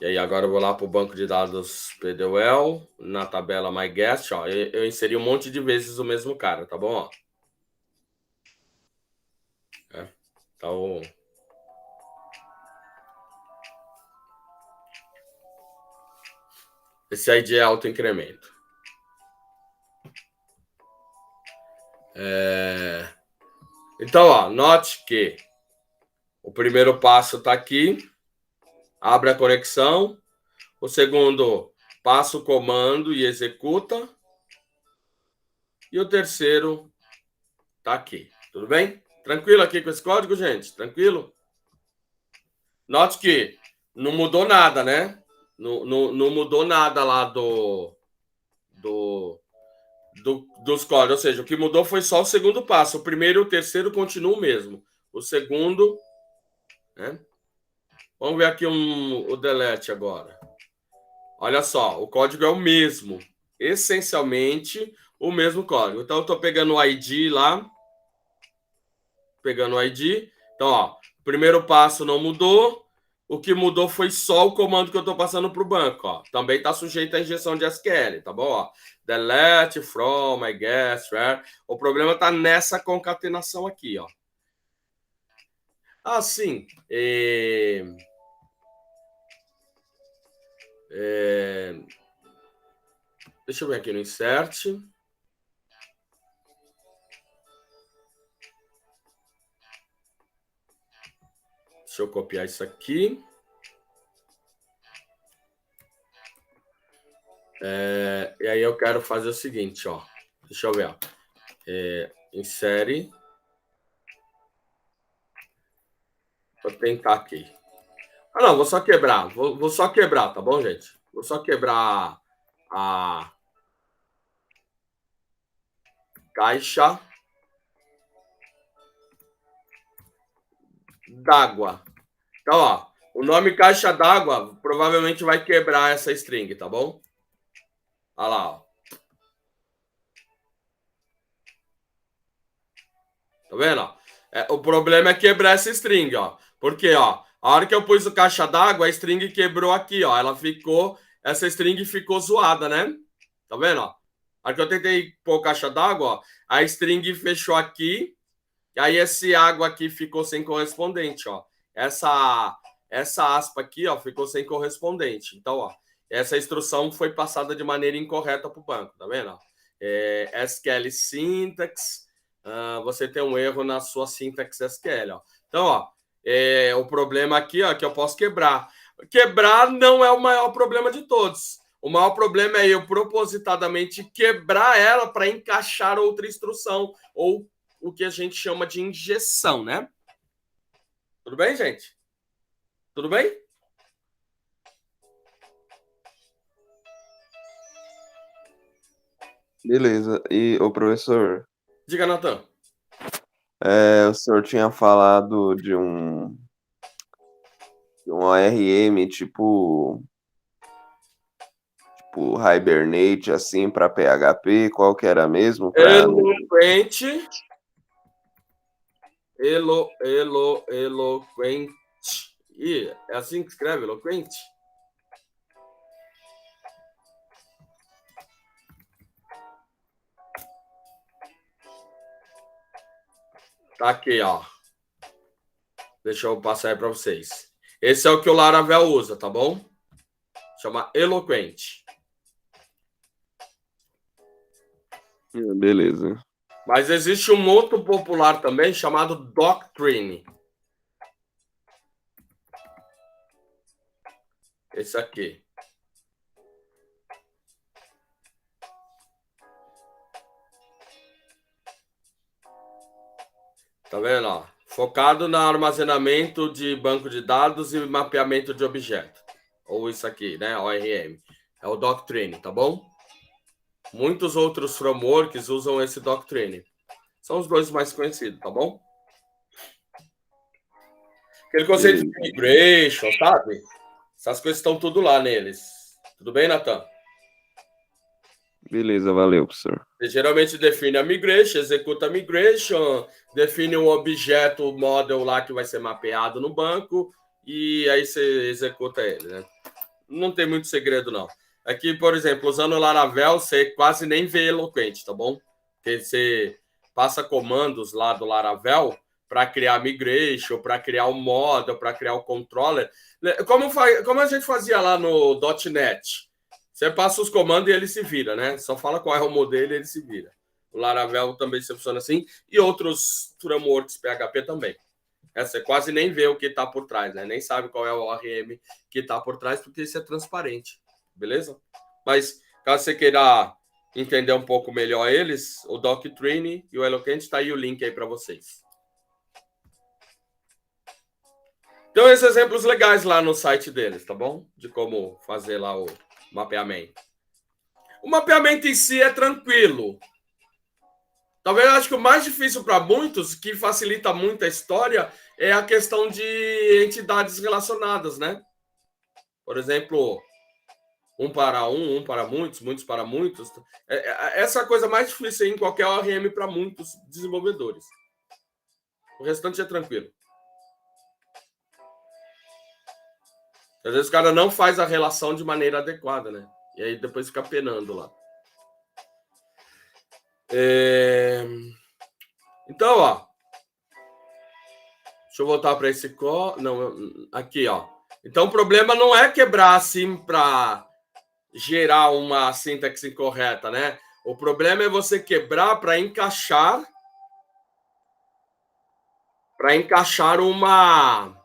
E aí agora eu vou lá para o banco de dados PDWell, na tabela MyGuest, ó, eu inseri um monte de vezes o mesmo cara, tá bom? Ó. Então, esse ID é autoincremento. Então, ó, note que o primeiro passo está aqui, abre a conexão, o segundo passa o comando e executa, e o terceiro está aqui, tudo bem? Tranquilo aqui com esse código, gente? Tranquilo? Note que não mudou nada, né? Não mudou nada lá dos códigos. Ou seja, o que mudou foi só o segundo passo. O primeiro e o terceiro continuam o mesmo. O segundo... Né? Vamos ver aqui o delete agora. Olha só, o código é o mesmo. Essencialmente, o mesmo código. Então, eu estou pegando o ID lá. Pegando o ID. Então, ó, o primeiro passo não mudou. O que mudou foi só o comando que eu estou passando para o banco. Ó. Também está sujeito à injeção de SQL, tá bom? Ó. Delete from, I guess, where. O problema está nessa concatenação aqui, ó. Ah, sim. Deixa eu ver aqui no insert. Deixa eu copiar isso aqui. E aí eu quero fazer o seguinte, ó. Deixa eu ver, ó. Insere. Vou tentar aqui. Ah, não, vou só quebrar. Vou só quebrar, tá bom, gente? Vou só quebrar a caixa d'água. Então, ó, o nome caixa d'água provavelmente vai quebrar essa string, tá bom? Olha lá, ó. Tá vendo? Ó? O problema é quebrar essa string, ó. Porque, ó, A hora que eu pus o caixa d'água, a string quebrou aqui, ó. Essa string ficou zoada, né? Tá vendo, ó? A hora que eu tentei pôr o caixa d'água, ó, a string fechou aqui, e aí esse água aqui ficou sem correspondente, ó. Essa aspa aqui, ó, ficou sem correspondente. Então, ó, essa instrução foi passada de maneira incorreta para o banco, tá vendo? SQL syntax, você tem um erro na sua syntax SQL, ó. Então, ó, o problema aqui, ó, que eu posso quebrar. Quebrar não é o maior problema de todos. O maior problema é eu propositadamente quebrar ela para encaixar outra instrução, ou o que a gente chama de injeção, né? Tudo bem, gente? Tudo bem? Beleza. E o professor, Diga, Natan. o senhor tinha falado de um ORM tipo Hibernate assim para PHP, qual que era mesmo para Eloquente. Eloquente. É assim que escreve, eloquente? Tá aqui, ó. Deixa eu passar aí para vocês. Esse é o que o Laravel usa, tá bom? Chama eloquente. Beleza. Mas existe um outro popular também chamado Doctrine. Esse aqui. Tá vendo? Ó? Focado no armazenamento de banco de dados e mapeamento de objeto. Ou isso aqui, né? ORM. É o Doctrine, tá bom? Muitos outros frameworks usam esse Doctrine. São os dois mais conhecidos, tá bom? Aquele conceito de migration, sabe? Essas coisas estão tudo lá neles. Tudo bem, Natan? Beleza, valeu, professor. Você geralmente define a migration, executa a migration, define um objeto model lá que vai ser mapeado no banco e aí você executa ele, né? Não tem muito segredo, não. Aqui, por exemplo, usando o Laravel, você quase nem vê eloquente, tá bom? Porque você passa comandos lá do Laravel para criar migration, para criar o model, para criar o controller. Como a gente fazia lá no .NET. Você passa os comandos e ele se vira, né? Só fala qual é o modelo e ele se vira. O Laravel também funciona assim. E outros frameworks PHP também. Você quase nem vê o que está por trás, né? Nem sabe qual é o ORM que está por trás, porque isso é transparente. Beleza? Mas, caso você queira entender um pouco melhor eles, o Doctrine e o Eloquent, está aí o link aí para vocês. Então, esses exemplos legais lá no site deles, tá bom? De como fazer lá o mapeamento. O mapeamento em si é tranquilo. Talvez eu acho que o mais difícil para muitos, que facilita muito a história, é a questão de entidades relacionadas, né? Por exemplo, um para muitos, muitos para muitos. Essa é a coisa mais difícil em qualquer ORM para muitos desenvolvedores. O restante é tranquilo. Às vezes o cara não faz a relação de maneira adequada, né? E aí depois fica penando lá. Então, ó. Deixa eu voltar para esse não, aqui, ó. Então o problema não é quebrar assim para gerar uma sintaxe incorreta, né? O problema é você quebrar para encaixar uma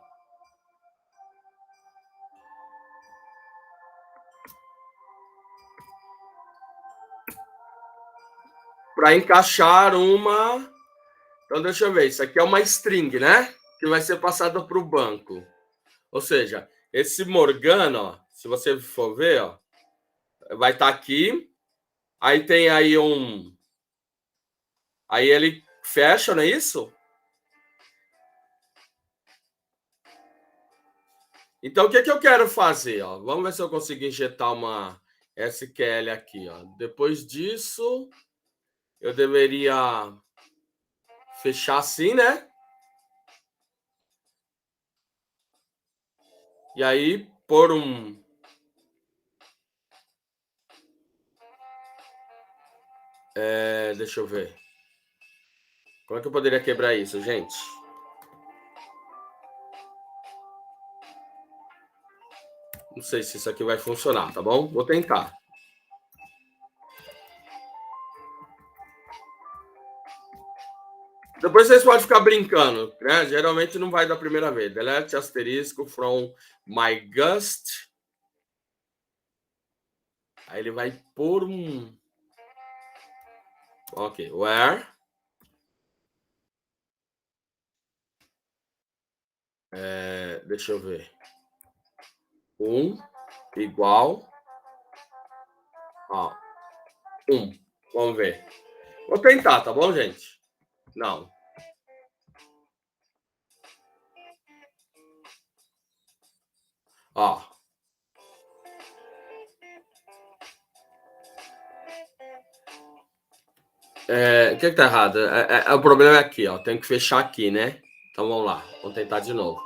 Então deixa eu ver, isso aqui é uma string, né? Que vai ser passada para o banco. Ou seja, esse Morgana, ó, se você for ver, ó, vai estar aqui. Aí tem aí aí ele fecha, não é isso? Então, o que eu quero fazer? Ó? Vamos ver se eu consigo injetar uma SQL aqui. Ó. Depois disso, eu deveria fechar assim, né? E aí, por um... deixa eu ver. Como é que eu poderia quebrar isso, gente? Não sei se isso aqui vai funcionar, tá bom? Vou tentar. Depois vocês podem ficar brincando, né? Geralmente não vai da primeira vez. Delete asterisco from my gust. Aí ele vai por um... Ok, where? Deixa eu ver. 1 igual a 1. Vamos ver. Vou tentar, tá bom, gente? Não. Ó. O que tá errado? O problema é aqui, ó. Tem que fechar aqui, né? Então vamos lá. Vamos tentar de novo.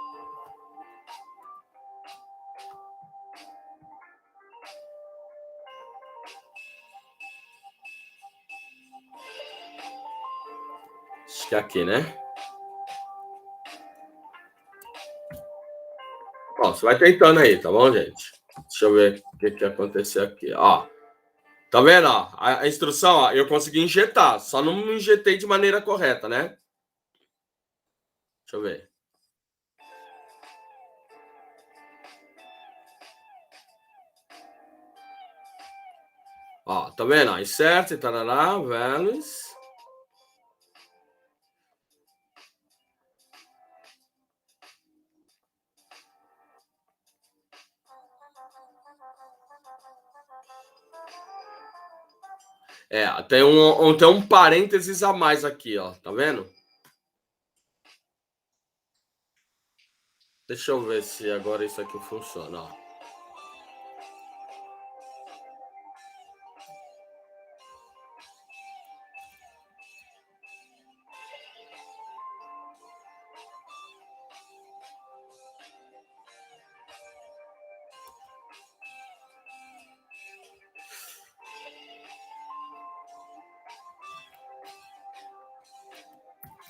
Acho que é aqui, né? Ó, você vai tentando aí, tá bom, gente? Deixa eu ver o que aconteceu aqui. Ó. Tá vendo? Ó, a instrução, ó, eu consegui injetar. Só não me injetei de maneira correta, né? Deixa eu ver. Ó, tá vendo? Ó, insert, tarará, values. Tem um parênteses a mais aqui, ó. Tá vendo? Deixa eu ver se agora isso aqui funciona, ó.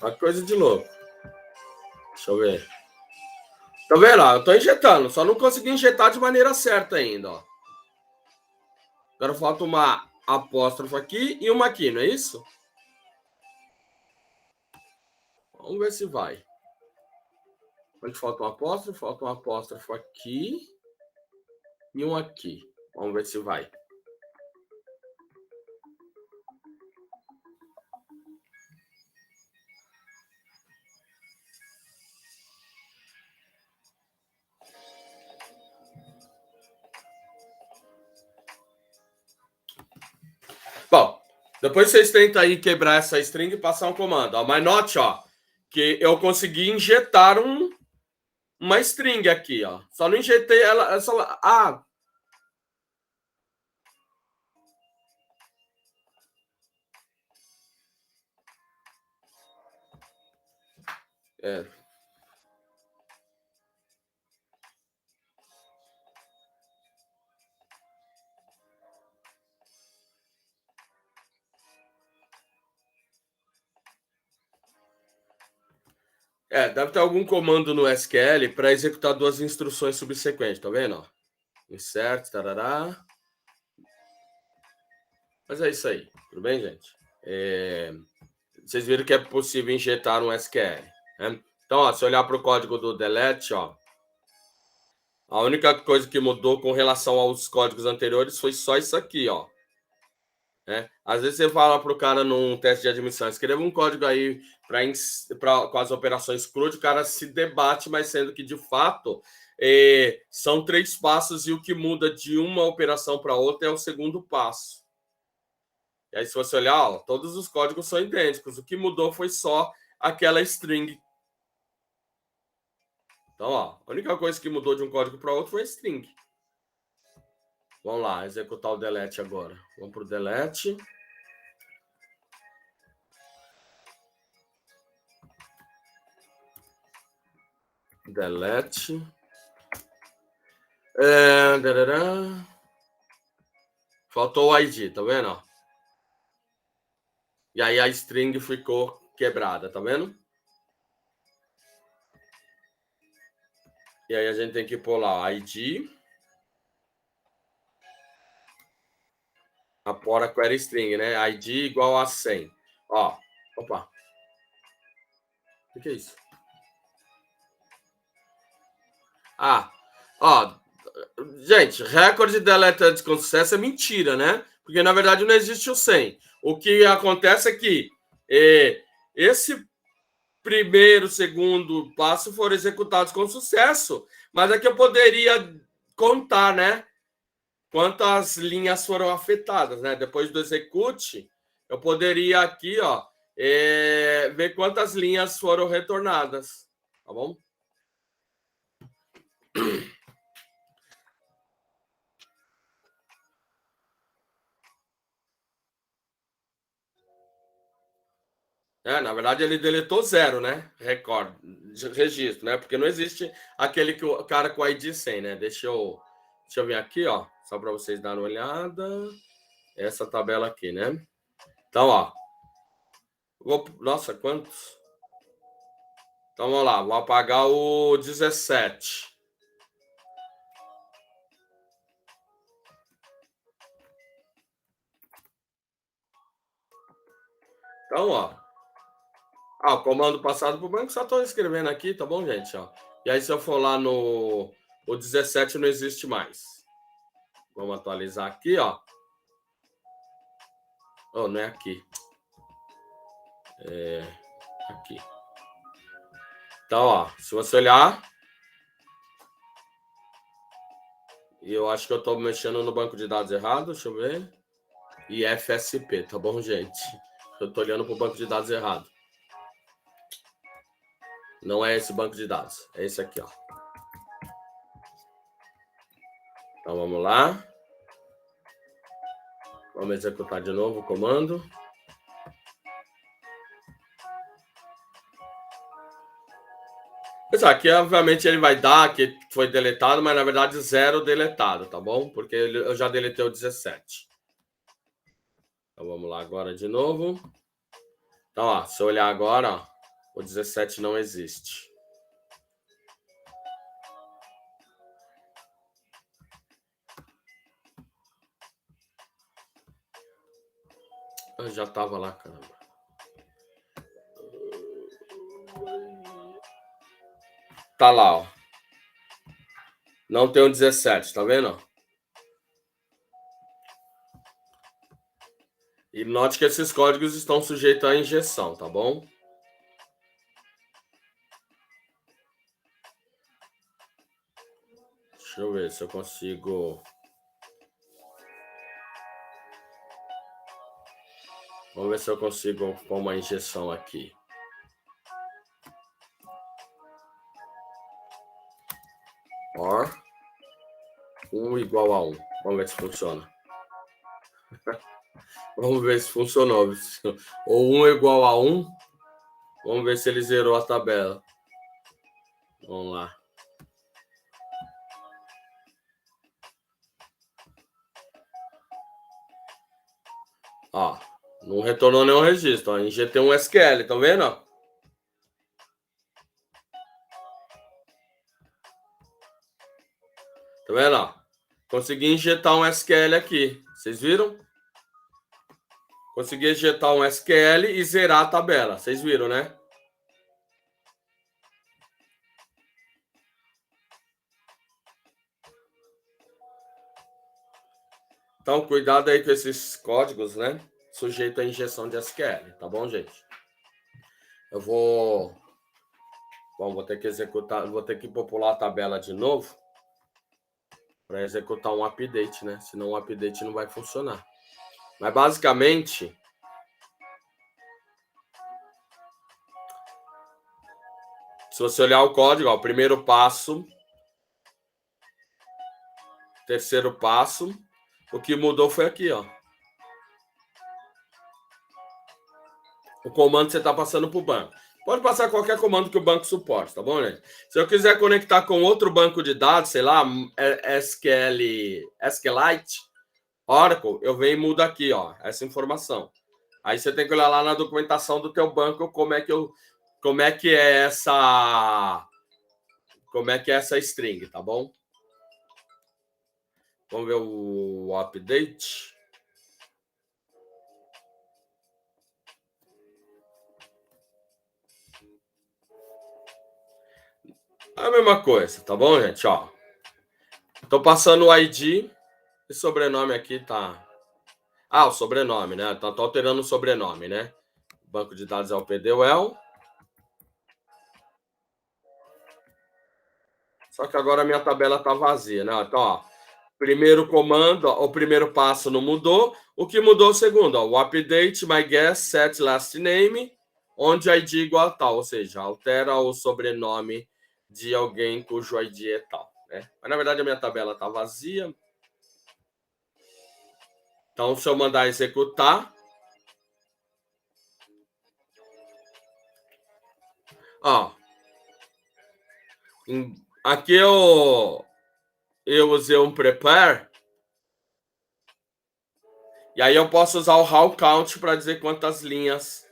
Uma coisa de louco. Deixa eu ver. Tá vendo? Ó, eu tô injetando, só não consegui injetar de maneira certa ainda, ó. Agora falta uma apóstrofo aqui e uma aqui, não é isso? Vamos ver se vai. Onde falta um apóstrofo aqui e um aqui. Vamos ver se vai. Bom, depois vocês tentam aí quebrar essa string e passar um comando. Ó, mas note, ó, que eu consegui injetar uma string aqui, ó. Só não injetei ela. É. Deve ter algum comando no SQL para executar duas instruções subsequentes, tá vendo? Ó? Insert, tarará. Mas é isso aí, tudo bem, gente? Vocês viram que é possível injetar um SQL, né? Então, ó, se olhar para o código do delete, ó, a única coisa que mudou com relação aos códigos anteriores foi só isso aqui, ó. Né? Às vezes você fala para o cara num teste de admissão, escreva um código aí com as operações CRUD, o cara se debate, mas sendo que de fato são 3 passos e o que muda de uma operação para outra é o segundo passo. E aí, se você olhar, ó, todos os códigos são idênticos, o que mudou foi só aquela string. Então, ó, a única coisa que mudou de um código para outro foi a string. Vamos lá, executar o delete agora. Vamos para o delete. Delete. Faltou o ID, tá vendo? E aí a string ficou quebrada, tá vendo? E aí a gente tem que pôr lá ID. A query string, né? ID igual a 100. Ó, opa. O que é isso? Ó, gente, recorde deleted com sucesso é mentira, né? Porque na verdade não existe o 100. O que acontece é que esse primeiro, segundo passo foram executados com sucesso, mas é que eu poderia contar, né? Quantas linhas foram afetadas, né? Depois do execute, eu poderia aqui, ó, ver quantas linhas foram retornadas, tá bom? Na verdade, ele deletou 0, né? Registro, né? Porque não existe aquele que o cara com ID 100, né? Deixa eu vir aqui, ó, só para vocês darem uma olhada. Essa tabela aqui, né? Então, ó. Nossa, quantos? Então, vamos lá. Vou apagar o 17. Então, ó. O comando passado para o banco, só estou escrevendo aqui, tá bom, gente? Ó. E aí, se eu for lá no... O 17 não existe mais. Vamos atualizar aqui, ó. Oh, não é aqui. Aqui. Então, ó, se você olhar... E eu acho que eu estou mexendo no banco de dados errado, deixa eu ver. IFSP, tá bom, gente? Eu estou olhando para o banco de dados errado. Não é esse banco de dados, é esse aqui, ó. Então, vamos lá. Vamos executar de novo o comando. Mas aqui, obviamente, ele vai dar que foi deletado, mas na verdade 0 deletado, tá bom? Porque eu já deletei o 17. Então vamos lá agora de novo. Então, ó, se eu olhar agora, ó, o 17 não existe. Eu já tava lá, caramba. Tá lá, ó. Não tem o 17, tá vendo? E note que esses códigos estão sujeitos à injeção, tá bom? Deixa eu ver se eu consigo... Vamos ver se eu consigo pôr uma injeção aqui. OR 1 igual a 1. Vamos ver se funciona. Vamos ver se funcionou. Ou 1 igual a 1. Vamos ver se ele zerou a tabela. Vamos lá. Ó, não retornou nenhum registro. Ó. Injetei um SQL, tá vendo? Tá vendo? Ó? Consegui injetar um SQL aqui. Vocês viram? Consegui injetar um SQL e zerar a tabela. Vocês viram, né? Então, cuidado aí com esses códigos, né? Sujeito à injeção de SQL, tá bom, gente? Eu vou... Bom, vou ter que executar... Vou ter que popular a tabela de novo para executar um update, né? Senão o update não vai funcionar. Mas, basicamente... Se você olhar o código, ó, o primeiro passo... Terceiro passo... O que mudou foi aqui, ó. O comando você está passando para o banco. Pode passar qualquer comando que o banco suporte, tá bom, gente? Se eu quiser conectar com outro banco de dados, sei lá, SQLite, Oracle, eu venho e mudo aqui, ó, essa informação. Aí você tem que olhar lá na documentação do teu banco como é que é essa string, tá bom? Vamos ver o update. É a mesma coisa, tá bom, gente? Ó, tô passando o ID e sobrenome aqui tá... Ah, o sobrenome, né? Tô alterando o sobrenome, né? Banco de dados é o PDWell. Só que agora a minha tabela tá vazia, né? Então, ó, primeiro comando, ó, o primeiro passo não mudou. O que mudou é o segundo, ó, o update my guest set last name, onde ID igual a tal, ou seja, altera o sobrenome de alguém cujo ID é tal, né? Mas na verdade a minha tabela tá vazia. Então, se eu mandar executar, ó, aqui eu usei um prepare. E aí eu posso usar o how count para dizer quantas linhas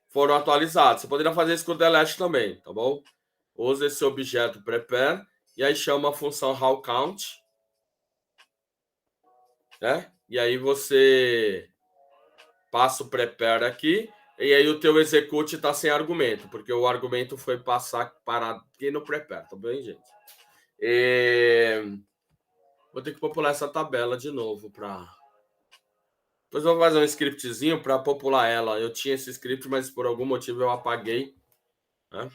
foram atualizadas. Você poderia fazer isso com o delete também, tá bom? Usa esse objeto prepare e aí chama a função how count, né? E aí você passa o prepare aqui e aí o teu execute está sem argumento, porque o argumento foi parado aqui no prepare, tá bem, gente? Vou ter que popular essa tabela de novo para... Depois eu vou fazer um scriptzinho para popular ela. Eu tinha esse script, mas por algum motivo eu apaguei, né?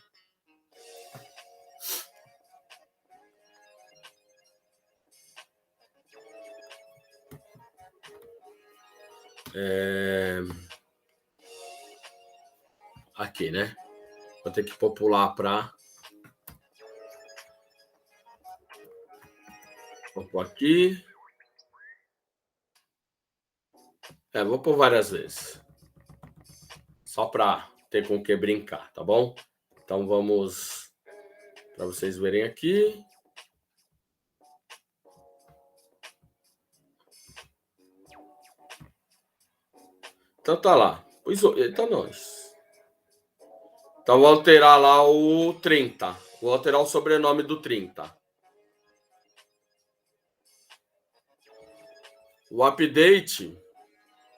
Aqui, né? Vou ter que popular para... Vou pôr aqui. Vou pôr várias vezes. Só para ter com o que brincar, tá bom? Então vamos... Para vocês verem aqui. Então tá lá. Eita, nós. Então vou alterar lá o 30. Vou alterar o sobrenome do 30. O update,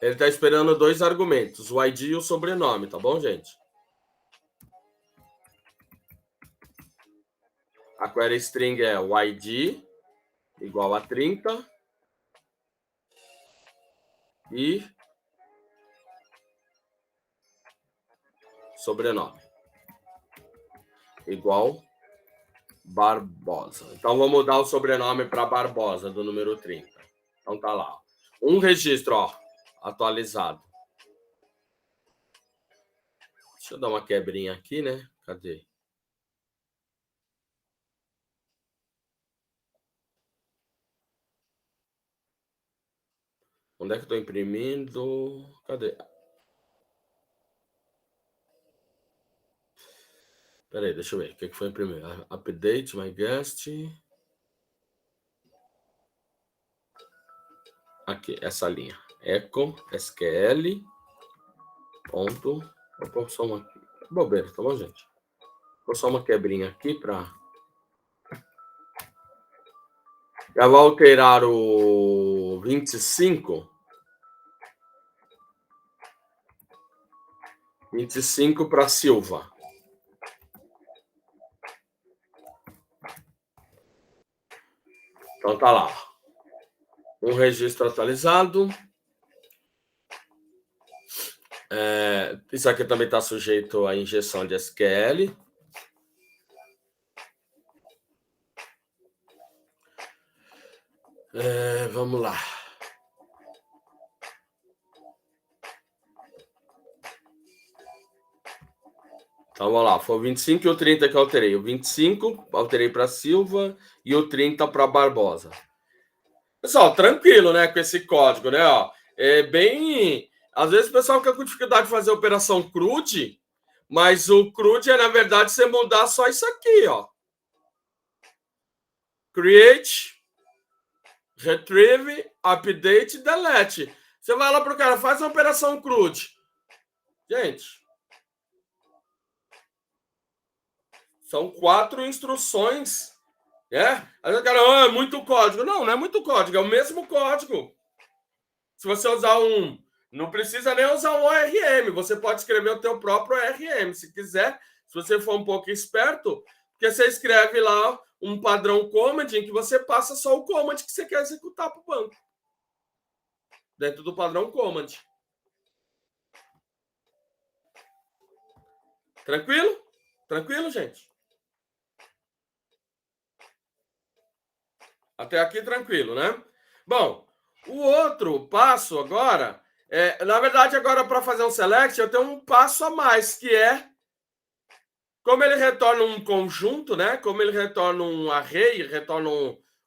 ele está esperando dois argumentos, o ID e o sobrenome, tá bom, gente? A query string é o ID igual a 30 e sobrenome igual Barbosa. Então vou mudar o sobrenome para Barbosa do número 30. Então tá lá. Um registro, ó, atualizado. Deixa eu dar uma quebrinha aqui, né? Cadê? Onde é que eu tô imprimindo? Cadê? Peraí, deixa eu ver. O que foi imprimir? Update, my guest. Aqui, essa linha. Echo, SQL. Ponto. Vou pôr só uma... Bobeira, tá bom, gente? Vou só uma quebrinha aqui para... Já vou alterar o 25. 25 para Silva. Então tá lá. Um registro atualizado. Isso aqui também está sujeito à injeção de SQL. Vamos lá. Então, vamos lá. Foi o 25 e o 30 que eu alterei. O 25 alterei para Silva e o 30 para Barbosa. Pessoal, tranquilo, né, com esse código, né? Ó, é bem... Às vezes o pessoal fica com dificuldade de fazer operação CRUD, Mas o CRUD é, na verdade, você mudar só isso aqui, ó. Create, retrieve, update, delete. Você vai lá para o cara, faz a operação CRUD. Gente, são 4 instruções. Aí o cara, é muito código. Não, não é muito código, é o mesmo código. Se você usar não precisa nem usar um ORM, você pode escrever o teu próprio ORM, se quiser, se você for um pouco esperto, porque você escreve lá um padrão command em que você passa só o command que você quer executar para o banco. Dentro do padrão command. Tranquilo? Tranquilo, gente? Até aqui tranquilo, né? Bom, o outro passo agora, na verdade, agora para fazer um select, eu tenho um passo a mais, que é como ele retorna um conjunto, né? Como ele retorna um array, retorna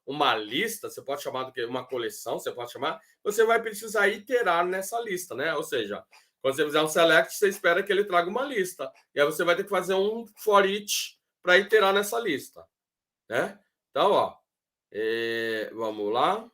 uma lista, você pode chamar do que uma coleção, você pode chamar, você vai precisar iterar nessa lista, né? Ou seja, quando você fizer um select, você espera que ele traga uma lista. E aí você vai ter que fazer um for each para iterar nessa lista, né? Então, ó, vamos lá.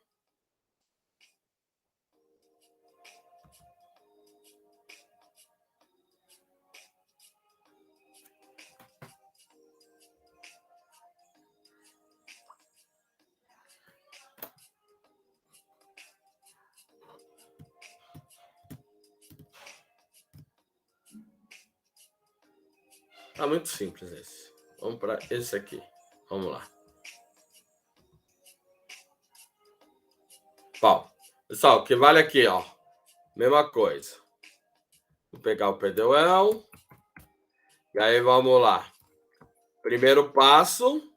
Tá muito simples esse. Vamos para esse aqui. Vamos lá. Bom, pessoal, o que vale aqui, ó. Mesma coisa. Vou pegar o PDL. E aí, vamos lá. Primeiro passo.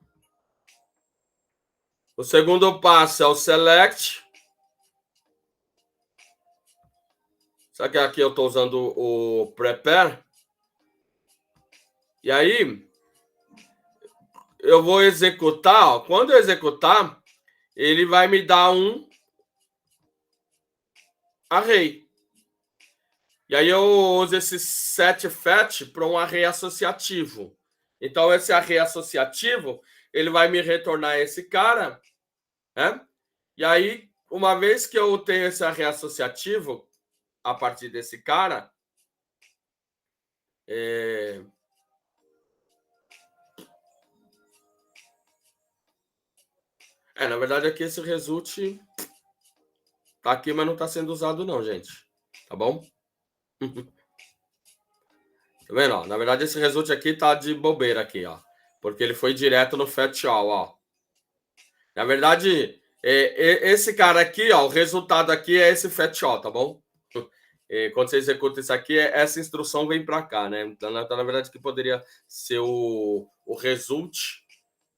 O segundo passo é o select. Só que aqui eu estou usando o prepare. E aí, eu vou executar. Ó, quando eu executar, ele vai me dar um array. E aí eu uso esse set fetch para um array associativo. Então, esse array associativo, ele vai me retornar esse cara, né? E aí, uma vez que eu tenho esse array associativo, a partir desse cara, na verdade, aqui esse result tá aqui, mas não está sendo usado não, gente. Tá bom? Tá vendo? Ó? Na verdade, esse result aqui tá de bobeira aqui, ó. Porque ele foi direto no fetch all, ó. Na verdade, esse cara aqui, ó, o resultado aqui é esse fetch all, tá bom? Quando você executa isso aqui, essa instrução vem para cá, né? Então, na verdade, que poderia ser o result,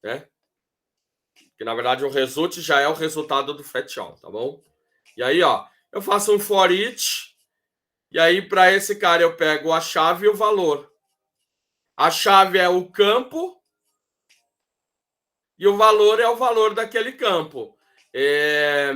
né? Que, na verdade, o result já é o resultado do fetch all, tá bom? E aí, ó, eu faço um for each, e aí, para esse cara, eu pego a chave e o valor. A chave é o campo e o valor é o valor daquele campo. E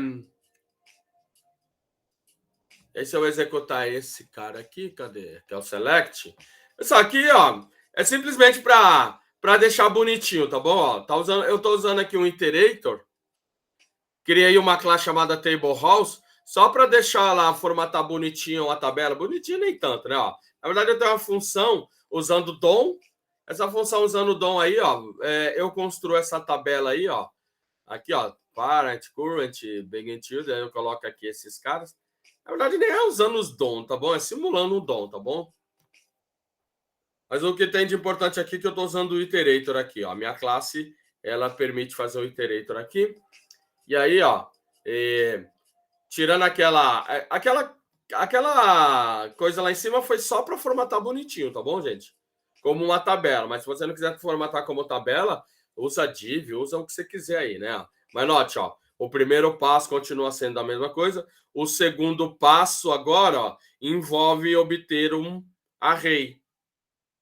se eu executar esse cara aqui, cadê? Que é o select. Isso aqui, ó, é simplesmente para deixar bonitinho, tá bom? Ó, eu estou usando aqui um iterator. Criei uma classe chamada table house só para deixar lá, formatar bonitinho a tabela. Bonitinho nem tanto, né? Ó. Na verdade, eu tenho uma função usando DOM. Essa função usando o DOM aí, ó, eu construo essa tabela aí, ó. Aqui, ó, parent, current, begin children, eu coloco aqui esses caras. Na verdade, nem é usando os DOM, tá bom? É simulando o DOM, tá bom? Mas o que tem de importante aqui é que eu estou usando o iterator aqui, ó. A minha classe, ela permite fazer o iterator aqui. E aí, ó, tirando aquela coisa lá em cima foi só para formatar bonitinho, tá bom, gente? Como uma tabela. Mas se você não quiser formatar como tabela, usa div, usa o que você quiser aí, né? Mas note, ó, o primeiro passo continua sendo a mesma coisa. O segundo passo agora, ó, envolve obter um array,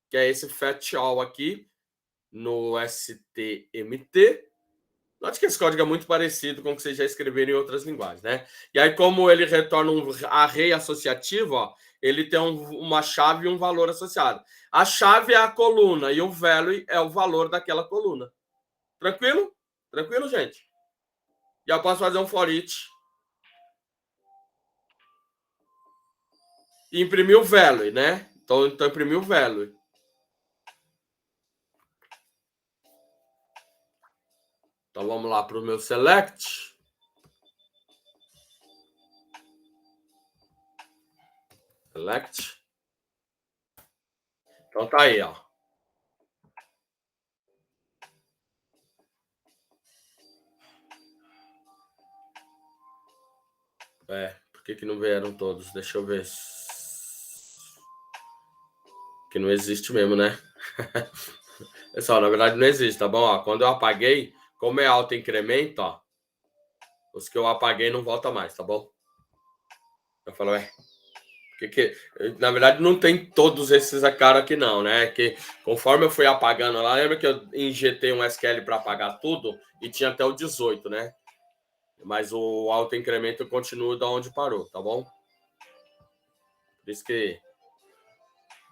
que é esse fetch all aqui no STMT. Note que esse código é muito parecido com o que vocês já escreveram em outras linguagens, né? E aí, como ele retorna um array associativo, ó, ele tem uma chave e um valor associado. A chave é a coluna e o value é o valor daquela coluna. Tranquilo? Tranquilo, gente? Já posso fazer um for each. E imprimir o value, né? Então imprimir o value. Então vamos lá para o meu select. Select. Então tá aí, ó. Por que não vieram todos? Deixa eu ver. Que não existe mesmo, né? Pessoal, na verdade não existe, tá bom? Ó, quando eu apaguei, como é alto incremento, ó, os que eu apaguei não volta mais, tá bom? Eu falo, na verdade não tem todos esses cara aqui não, né? Que conforme eu fui apagando lá, lembra que eu injetei um SQL para apagar tudo e tinha até o 18, né? Mas o alto incremento continua da onde parou, tá bom? Por isso que...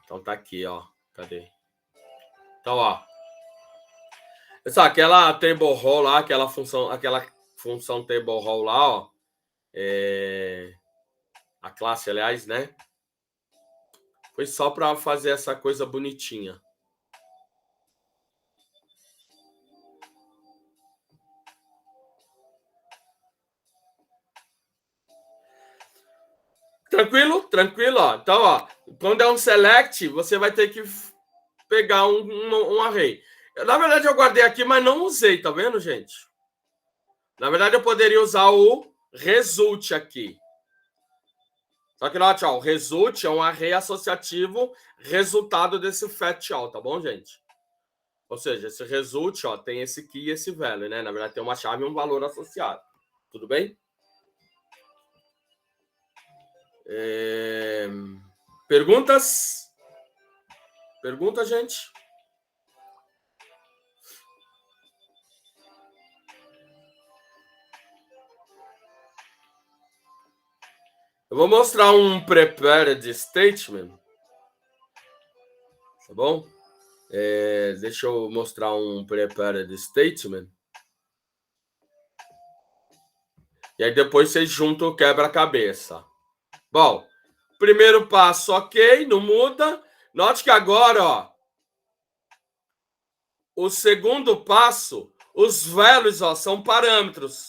Então tá aqui, ó. Cadê? Então, ó. Pessoal, aquela table row lá, aquela função table row lá, ó. A classe, aliás, né? Foi só para fazer essa coisa bonitinha. Tranquilo? Tranquilo, ó. Então, ó, quando é um select, você vai ter que pegar um array. Na verdade, eu guardei aqui, mas não usei, tá vendo, gente? Na verdade, eu poderia usar o result aqui. Só que, note, ó, o result é um array associativo resultado desse fetch all, tá bom, gente? Ou seja, esse result, ó, tem esse key e esse value, né? Na verdade, tem uma chave e um valor associado. Tudo bem? Perguntas? Pergunta, gente? Eu vou mostrar um prepared statement. Tá bom? Deixa eu mostrar um prepared statement. E aí depois vocês juntam o quebra-cabeça. Bom, primeiro passo, ok, não muda. Note que agora, ó, o segundo passo, os values, ó, são parâmetros.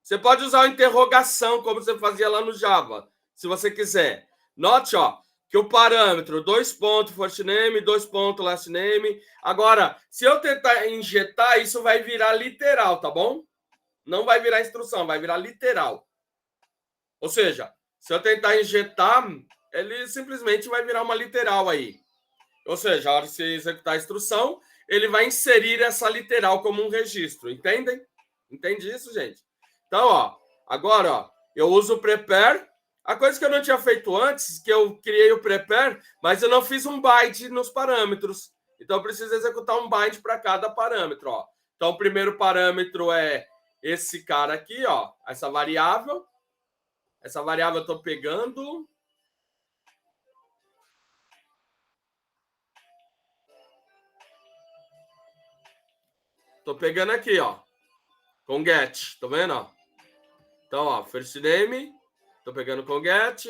Você pode usar a interrogação, como você fazia lá no Java, se você quiser. Note, ó, que o parâmetro, 2 pontos first name, 2 pontos last name. Agora, se eu tentar injetar, isso vai virar literal, tá bom? Não vai virar instrução, vai virar literal. Ou seja, se eu tentar injetar, ele simplesmente vai virar uma literal aí. Ou seja, a hora de você executar a instrução, ele vai inserir essa literal como um registro. Entendem? Entende isso, gente? Então, ó, agora, ó, eu uso o prepare. A coisa que eu não tinha feito antes, que eu criei o prepare, mas eu não fiz um bind nos parâmetros. Então, eu preciso executar um bind para cada parâmetro, ó. Então, o primeiro parâmetro é esse cara aqui, ó, essa variável. Essa variável eu estou pegando. Estou pegando aqui, ó, com get. Tá vendo, ó? Então, ó, first name, tô pegando com get,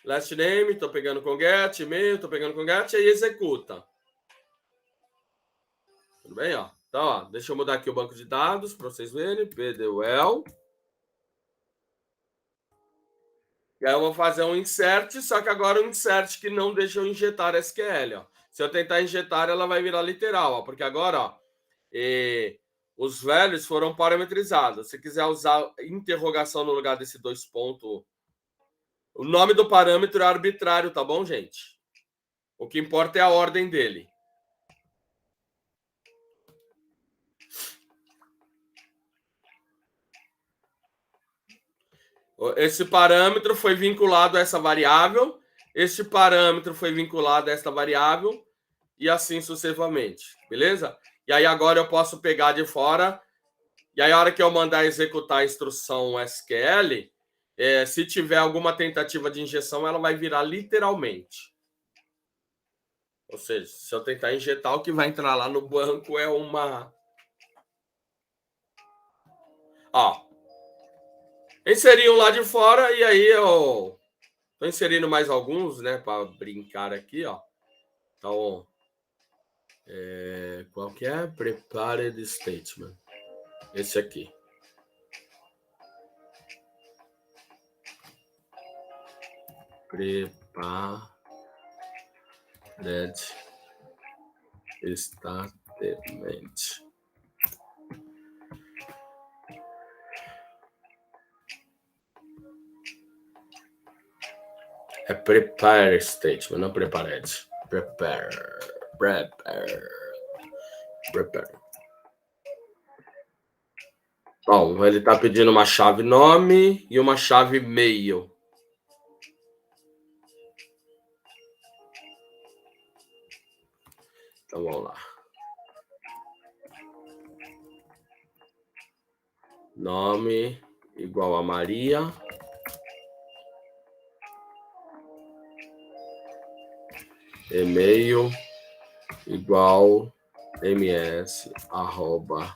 last name, tô pegando com get, e-mail, tô pegando com get, e executa. Tudo bem, ó? Então, ó, deixa eu mudar aqui o banco de dados para vocês verem, pdwell. E aí eu vou fazer um insert, só que agora um insert que não deixa eu injetar SQL, ó. Se eu tentar injetar, ela vai virar literal, ó, porque agora, ó, os values foram parametrizados. Se quiser usar interrogação no lugar desse 2 pontos, o nome do parâmetro é arbitrário, tá bom, gente? O que importa é a ordem dele. Esse parâmetro foi vinculado a essa variável, este parâmetro foi vinculado a esta variável, e assim sucessivamente, beleza? E aí agora eu posso pegar de fora, e aí a hora que eu mandar executar a instrução SQL, se tiver alguma tentativa de injeção, ela vai virar literalmente. Ou seja, se eu tentar injetar, o que vai entrar lá no banco é uma... Ó, inseri um lá de fora e aí eu tô inserindo mais alguns, né, para brincar aqui, ó. Então, qual que é? Prepared Statement. Esse aqui. Prepared Statement. É Prepare Statement, não Prepared. Prepare. Bom, ele está pedindo uma chave nome e uma chave e-mail. Então, vamos lá. Nome igual a Maria. E-mail igual ms, arroba.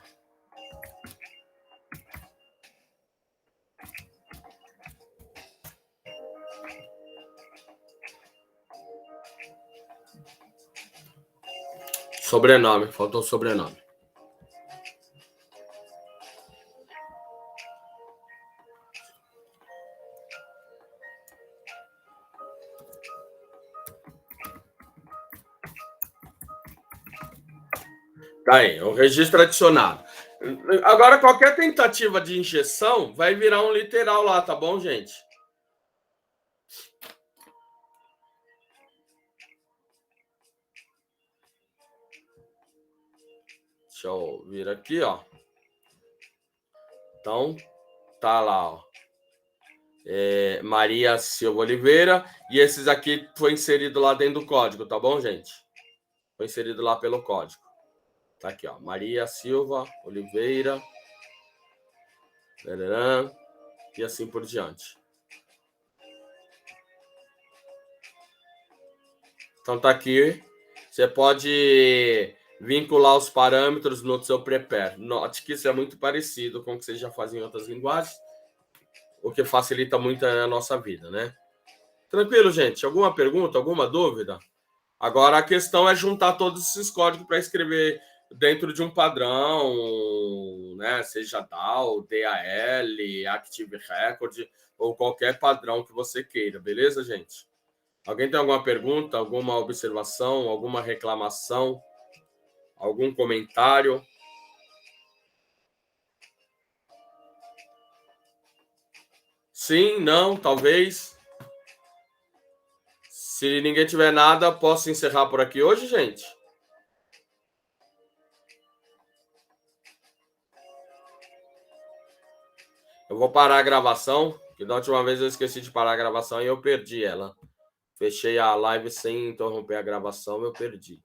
Sobrenome, faltou sobrenome. Tá aí, o registro adicionado. Agora, qualquer tentativa de injeção vai virar um literal lá, tá bom, gente? Deixa eu vir aqui, ó. Então, tá lá, ó. Maria Silva Oliveira. E esses aqui foi inserido lá dentro do código, tá bom, gente? Foi inserido lá pelo código. Tá aqui, ó. Maria Silva Oliveira. E assim por diante. Então tá aqui. Você pode vincular os parâmetros no seu prepare. Note que isso é muito parecido com o que vocês já fazem em outras linguagens, o que facilita muito a nossa vida, né? Tranquilo, gente? Alguma pergunta, alguma dúvida? Agora a questão é juntar todos esses códigos para escrever dentro de um padrão, né? Seja DAO, DAL, Active Record ou qualquer padrão que você queira, beleza, gente? Alguém tem alguma pergunta, alguma observação, alguma reclamação, algum comentário? Sim, não, talvez. Se ninguém tiver nada, posso encerrar por aqui hoje, gente? Eu vou parar a gravação, que da última vez eu esqueci de parar a gravação e eu perdi ela. Fechei a live sem interromper a gravação, eu perdi.